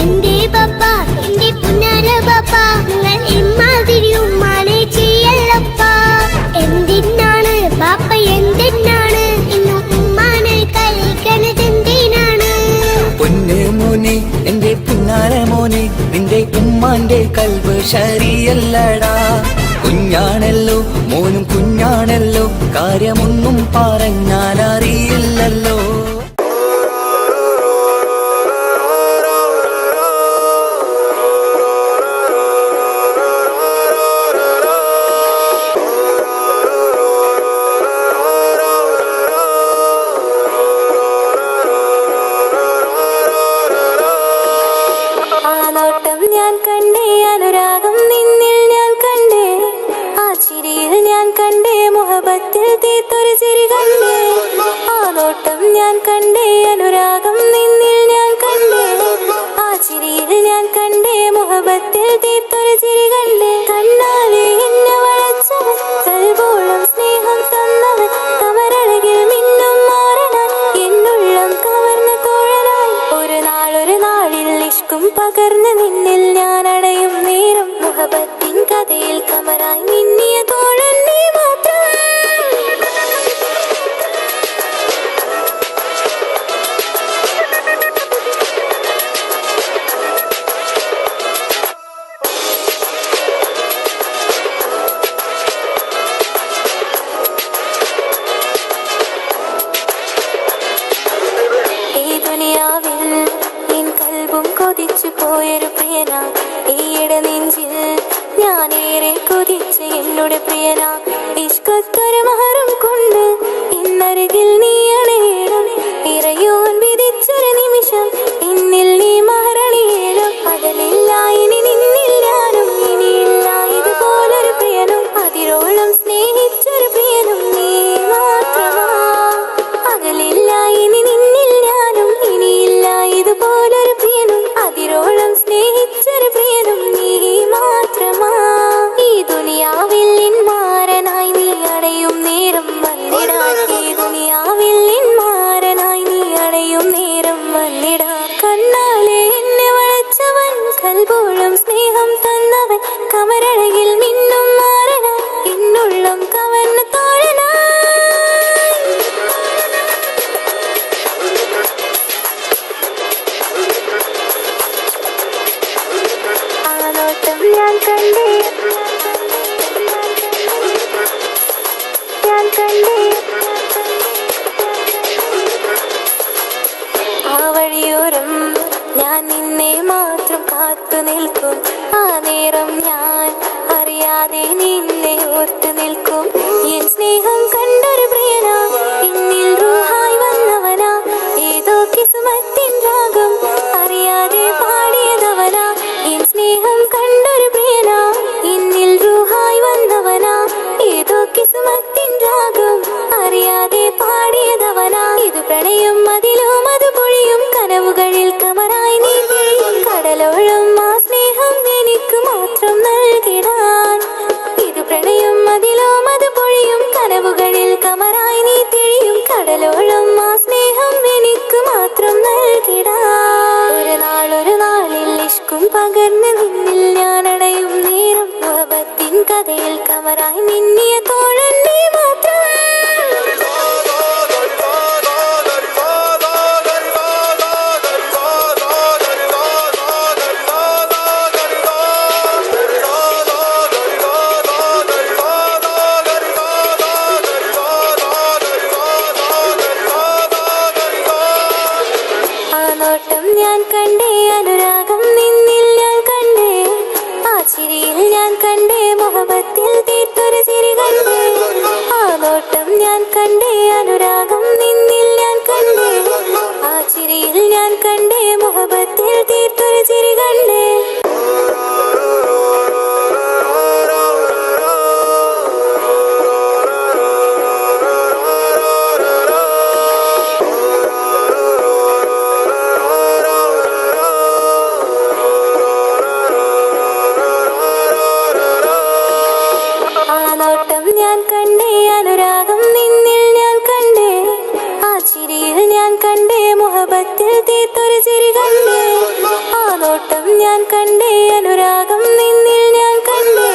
എന്റെ പപ്പ എന്റെ പുന്നാര പപ്പ നിങ്ങൾ ഇമ്മാതിരി ഉമ്മാനെ ചെയ്യല്ലപ്പ. എന്തിനാണ് പാപ്പ എന്തിനാണ് ഇന്ന് ഉമ്മാനെ കളിക്കണതെന്തിനാണ്? പൊന്നു മോനെ എന്റെ പുന്നാര മോനെ നിന്റെ ഉമ്മാന്റെ കൽബ് ശരിയല്ലടാ. കുഞ്ഞാണല്ലോ മോനും കുഞ്ഞാണല്ലോ കാര്യമൊന്നും പറഞ്ഞാൽ അറിയില്ലല്ലോ. ആ നോട്ടം ഞാൻ കണ്ടേ, അനുരാഗം നിന്നിൽ ഞാൻ കണ്ടേ, ആ ചിരിയിൽ ഞാൻ കണ്ടേ, മുഹബത്തിൽ തീർത്തൊരു ചിരി കണ്ടേ. ആ നോട്ടം ഞാൻ കണ്ടേ, അനുരാഗം നിന്നിൽ ഞാൻ കണ്ടേ, ആ ചിരിയിൽ ഞാൻ കണ്ടേ, മുഹബത്തിൽ തീർത്തൊരു ചിരി കണ്ടേ. കണ്ണാലെ എന്നെ വളച്ചവൻ, കൽബോളം സ്നേഹം തന്നവൻ, കമരഴകിൽ മിന്നും മാറനാൻ എന്നുള്ളം കവർന്ന തോഴനായി. ഒരു നാളിൽ ഇഷ്കും പകർന്ന് നിന്നിൽ ഞാൻ അടയും നേരം, മുഹബത്തിൻ കഥയിൽ കമറായി മിന്നിയ തോഴൻ നീ മാത്രം. ഈ ദുനിയാവിൽ എൻ കൽബും കൊതിച്ചു പോയൊരു പ്രിയനാ, ഈയിടെ നെഞ്ചിൽ ഞാനേറെ കൊതിച്ച് എന്നോട് പ്രിയനാ. ഇഷ്കത്തൊരു മഹറും കൊണ്ട് ഇന്നരികിൽ നീ അണയണം, ഇറയോൻ വിധിച്ചൊരു നിമിഷം ഇന്നിൽ നീ മഹറണിയേണം. പകലില്ല ഇനി നിന്നിൽ ഞാനും, ഇനിയില്ല ഇതുപോലൊരു പ്രിയനും, അതിരോളം സ്നേഹിച്ചൊരു പ്രിയനും നീ മാത്രമാ. പകലില്ല ഇനി നിന്നിൽ ഞാനും, ഇനിയില്ല ഇതുപോലൊരു പ്രിയനും, അതിരോളം സ്നേഹിച്ചൊരു പ്രിയനും നീ മാത്രമാ. ഈ ദുനിയാവിൽ മാരനായി നീ അടയും നേരം വന്നിടാൻ, ഈ ദുനിയാവിൽ മാരനായി നീ അടയും നേരം വന്നിടാൻ. കണ്ണാലെ എന്നെ വളച്ചവൻ, കൽബോളം സ്നേഹം തന്നവൻ, കമരഴകിൽ മിന്നും മാറനാൻ എന്നുള്ളം കവർന്ന തോഴനായി. ആ നോട്ടം ഞാൻ കണ്ടേ, ഞാൻ കണ്ടേ, ആ വഴിയോരം ഞാൻ നിന്നെ മാത്രം കാത്തു നിൽക്കും. ആ നേരം ഞാൻ അറിയാതെ നിന്നെ ഓർത്തു നിൽക്കും. എൻ സ്നേഹം കണ്ടൊരു പ്രിയനാ, എന്നിൽ റൂഹായി വന്നവനാ, ഏതോ കിസ്മത്തിൻ രാഗം അറിയാതെ പാടിയതവനാ. എൻ സ്നേഹം കണ്ടൊരു പ്രിയനാ, എന്നിൽ റൂഹായി വന്നവനാ, ഏതോ കിസ്മത്തിൻ രാഗം അറിയാതെ പാടിയതവനാ. ഇത് പ്രണയം അതിലും അത് പൊഴിയും കനവുകളിൽ കമറായി നീ തെളിയും. കടലോളം ആ സ്നേഹം എനിക്ക് മാത്രം നൽകിടാൻ. ഇത് പ്രണയം അതിലും അത് പൊഴിയും കനവുകളിൽ കമറായി നീ തെളിയും. കടലോളം ആ സ്നേഹം എനിക്ക് മാത്രം നൽകിടാൻ. ഒരു നാളിൽ ഇഷ്കും പകർന്ന് നിന്നിൽ ഞാൻ അടയും നേരം, മുഹബത്തിൻ കഥയിൽ കമറായി മിന്നിയ തോഴൻ നീ മാത്രം. ആ നോട്ടം ഞാൻ കണ്ടേ, അനുരാഗം നിന്നിൽ ഞാൻ കണ്ടേ, ആ ചിരിയിൽ ഞാൻ കണ്ടേ, മുഹബത്തിൽ തീർത്തൊരു ചിരി കണ്ടേ. ആ നോട്ടം ഞാൻ കണ്ടേ, അനുരാഗം നിന്നിൽ ഞാൻ കണ്ടേ, ആ ചിരിയിൽ ഞാൻ കണ്ടേ, മുഹബത്തിൽ തീർത്തൊരു ചിരി കണ്ടേ. ആ നോട്ടം ഞാൻ കണ്ടേ, അനുരാഗം നിന്നിൽ ഞാൻ കണ്ടേ, ആ ചിരിയിൽ ഞാൻ കണ്ടേ, മുഹബത്തിൽ തീർത്തൊരു ചിരി കണ്ടേ. ആ നോട്ടം ഞാൻ കണ്ടേ അനുരാഗം നിന്നിൽ ഞാൻ കണ്ടേ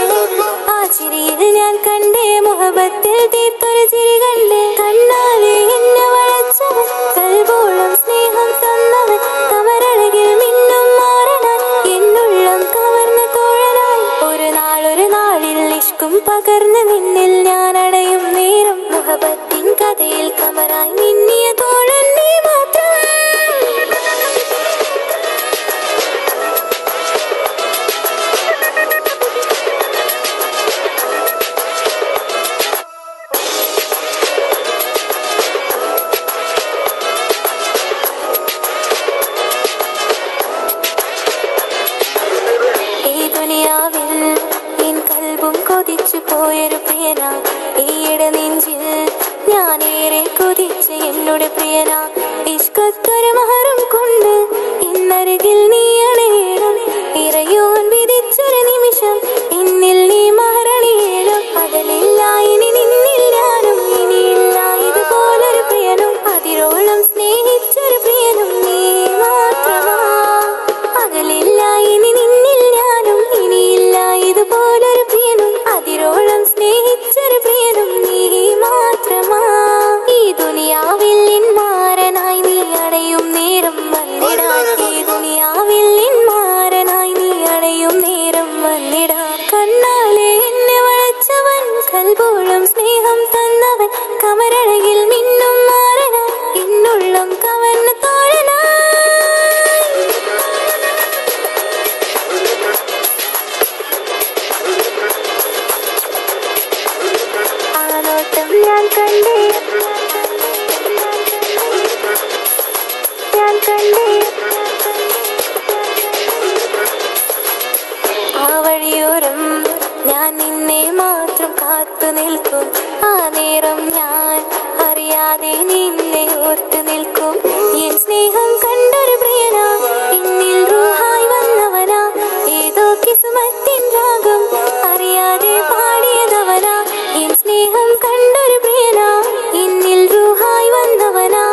ആ ചിരിയിൽ ഞാൻ കണ്ടേ മുഹബത്തിൽ തീർത്തൊരു ചിരി കണ്ടേ കണ്ണാലെ എന്നെ വളച്ചവൻ കൽബോളം സ്നേഹം തന്നവൻ കമരഴകിൽ മിന്നും മാറനാൻ എന്നുള്ളം കവർന്ന തോഴനായി ഒരു നാളിൽ ഇഷ്കും പകർന്ന് നിന്നിൽ ഞാൻ അടയും നേരം മുഹബത്തിൻ കഥയിൽ കമറായി മിന്നിയ തോഴൻ നീ മാത്രം കൊതിച്ചു പോയൊരു പ്രിയന ഈയിടെ നെഞ്ചിൽ ഞാനേറെ കൊതിച്ച് എന്നോട് പ്രിയന ഇഷ്കത്തൊരു മഹറും കൊണ്ട് ഇന്നരികിൽ നീ അണയണം ഇറയോൻ വിധിച്ചൊരു നിമിഷം എന്നിൽ നീ മഹറണിയേണം പകലില്ല ഇനി നിന്നിൽ ഞാനും ഇനിയില്ല ഇതുപോലൊരു പ്രിയനും അതിരോളം സ്നേഹിച്ചൊരു പ്രിയനും നീ മാത്രമാ പകലില്ല ഇനി നിന്നിൽ ഞാനും ഇനിയില്ല ഇതുപോലൊരു പ്രിയനും അതിരോളം സ്നേഹിച്ചൊരു പ്രിയനും നീ മാത്രമാ ഈ ദുനിയാവിൽ മാരനായി നീ അടയും നേരം വന്നിടാൻ ഈ ദുനിയാവിൽ മാരനായി നീ അടയും നേരം വന്നിടാൻ കണ്ണാലെ എന്നെ വളച്ചവൻ കൽബോളം സ്നേഹം തന്നവൻ കമരഴകിൽ മിന്നും മാറനാൻ എന്നുള്ളം കവർന്ന തോഴനായി ഞാൻ കണ്ടേ ആ വഴിയോരം ഞാൻ നിന്നെ മാത്രം കാത്തു നിൽക്കും ആ നേരം ഞാൻ അറിയാതെ നിന്നെ ഓർത്തു നിൽക്കും എൻ സ്നേഹം കണ്ടൊരു പ്രിയനാ എന്നിൽ റൂഹായി വന്നവനാ ഏതോ കിസ്മത്തിൻ രാഗം അറിയാതെ പാടിയതവനാ എൻ സ്നേഹം കണ്ടൊരു പ്രിയനാ എന്നിൽ റൂഹായി വന്നവനാ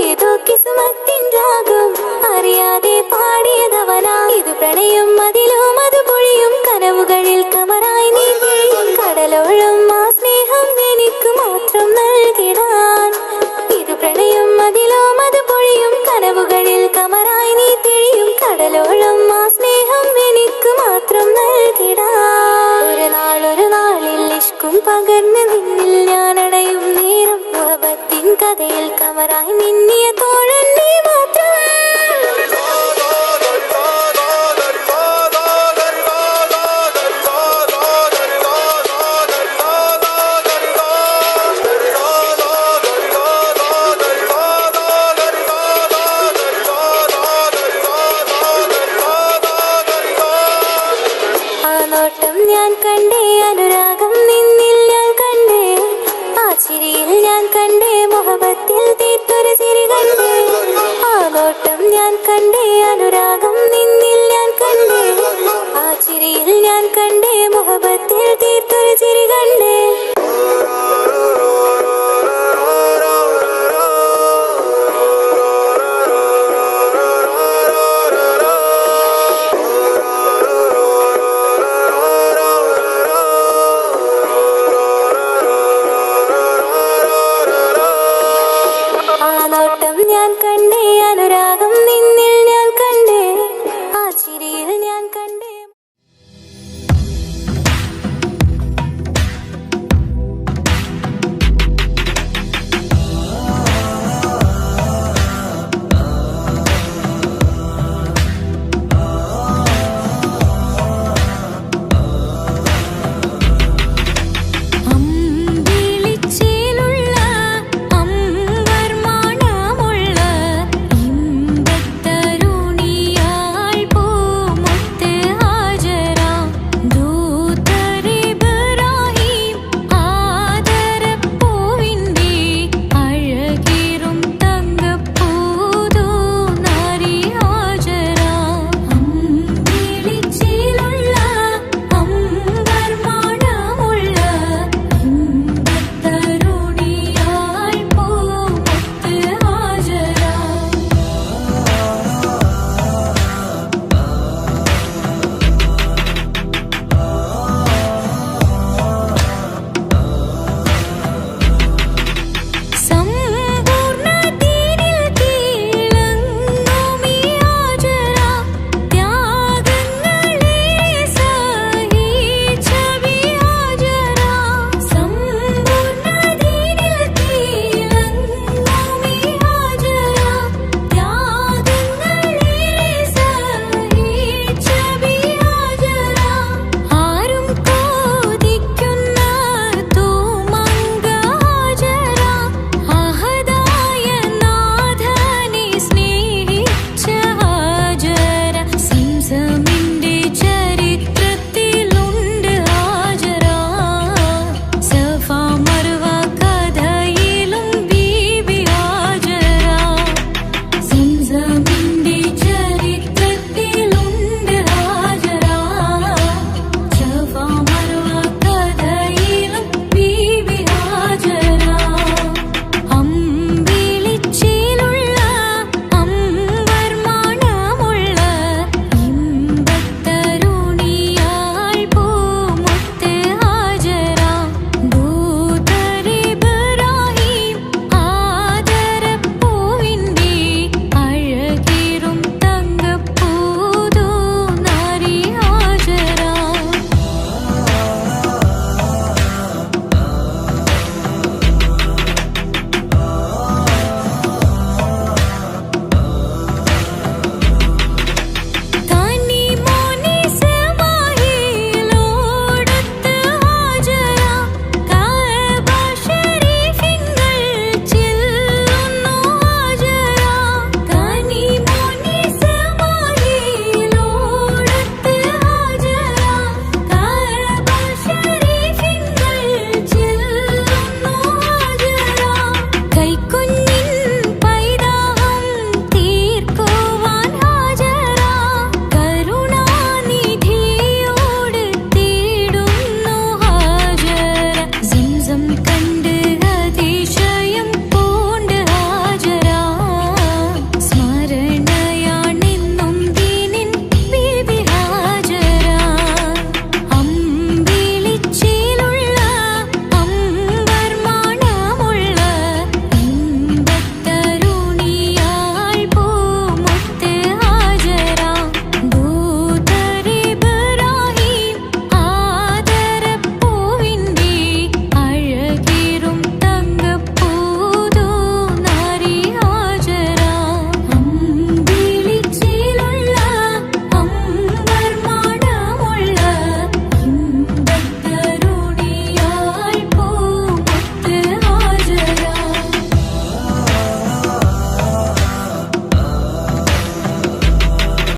ഏതോ കിസ്മത്തിൻ രാഗം അറിയാതെ പാടിയതവനാ ഇത് പ്രണയം അതിലും അത് പൊഴിയും കനവുകളിൽ കമറായി നീ കടലോളം ആ സ്നേഹം എനിക്ക് മാത്രം നൽകിടാൻ ഇത് പ്രണയം അതിലും അത് പൊഴിയും കനവുകളിൽ കമറായി നീ തിഴിയും കടലോളം ആ സ്നേഹം എനിക്ക് മാത്രം നൽകിടാൻ ഒരു നാളിൽ ഇഷ്കും പകർന്ന് നിന്നിൽ ഞാൻ അടയും നേരം മുഹബത്തിൻ കഥയിൽ കമറായി മിന്നിയ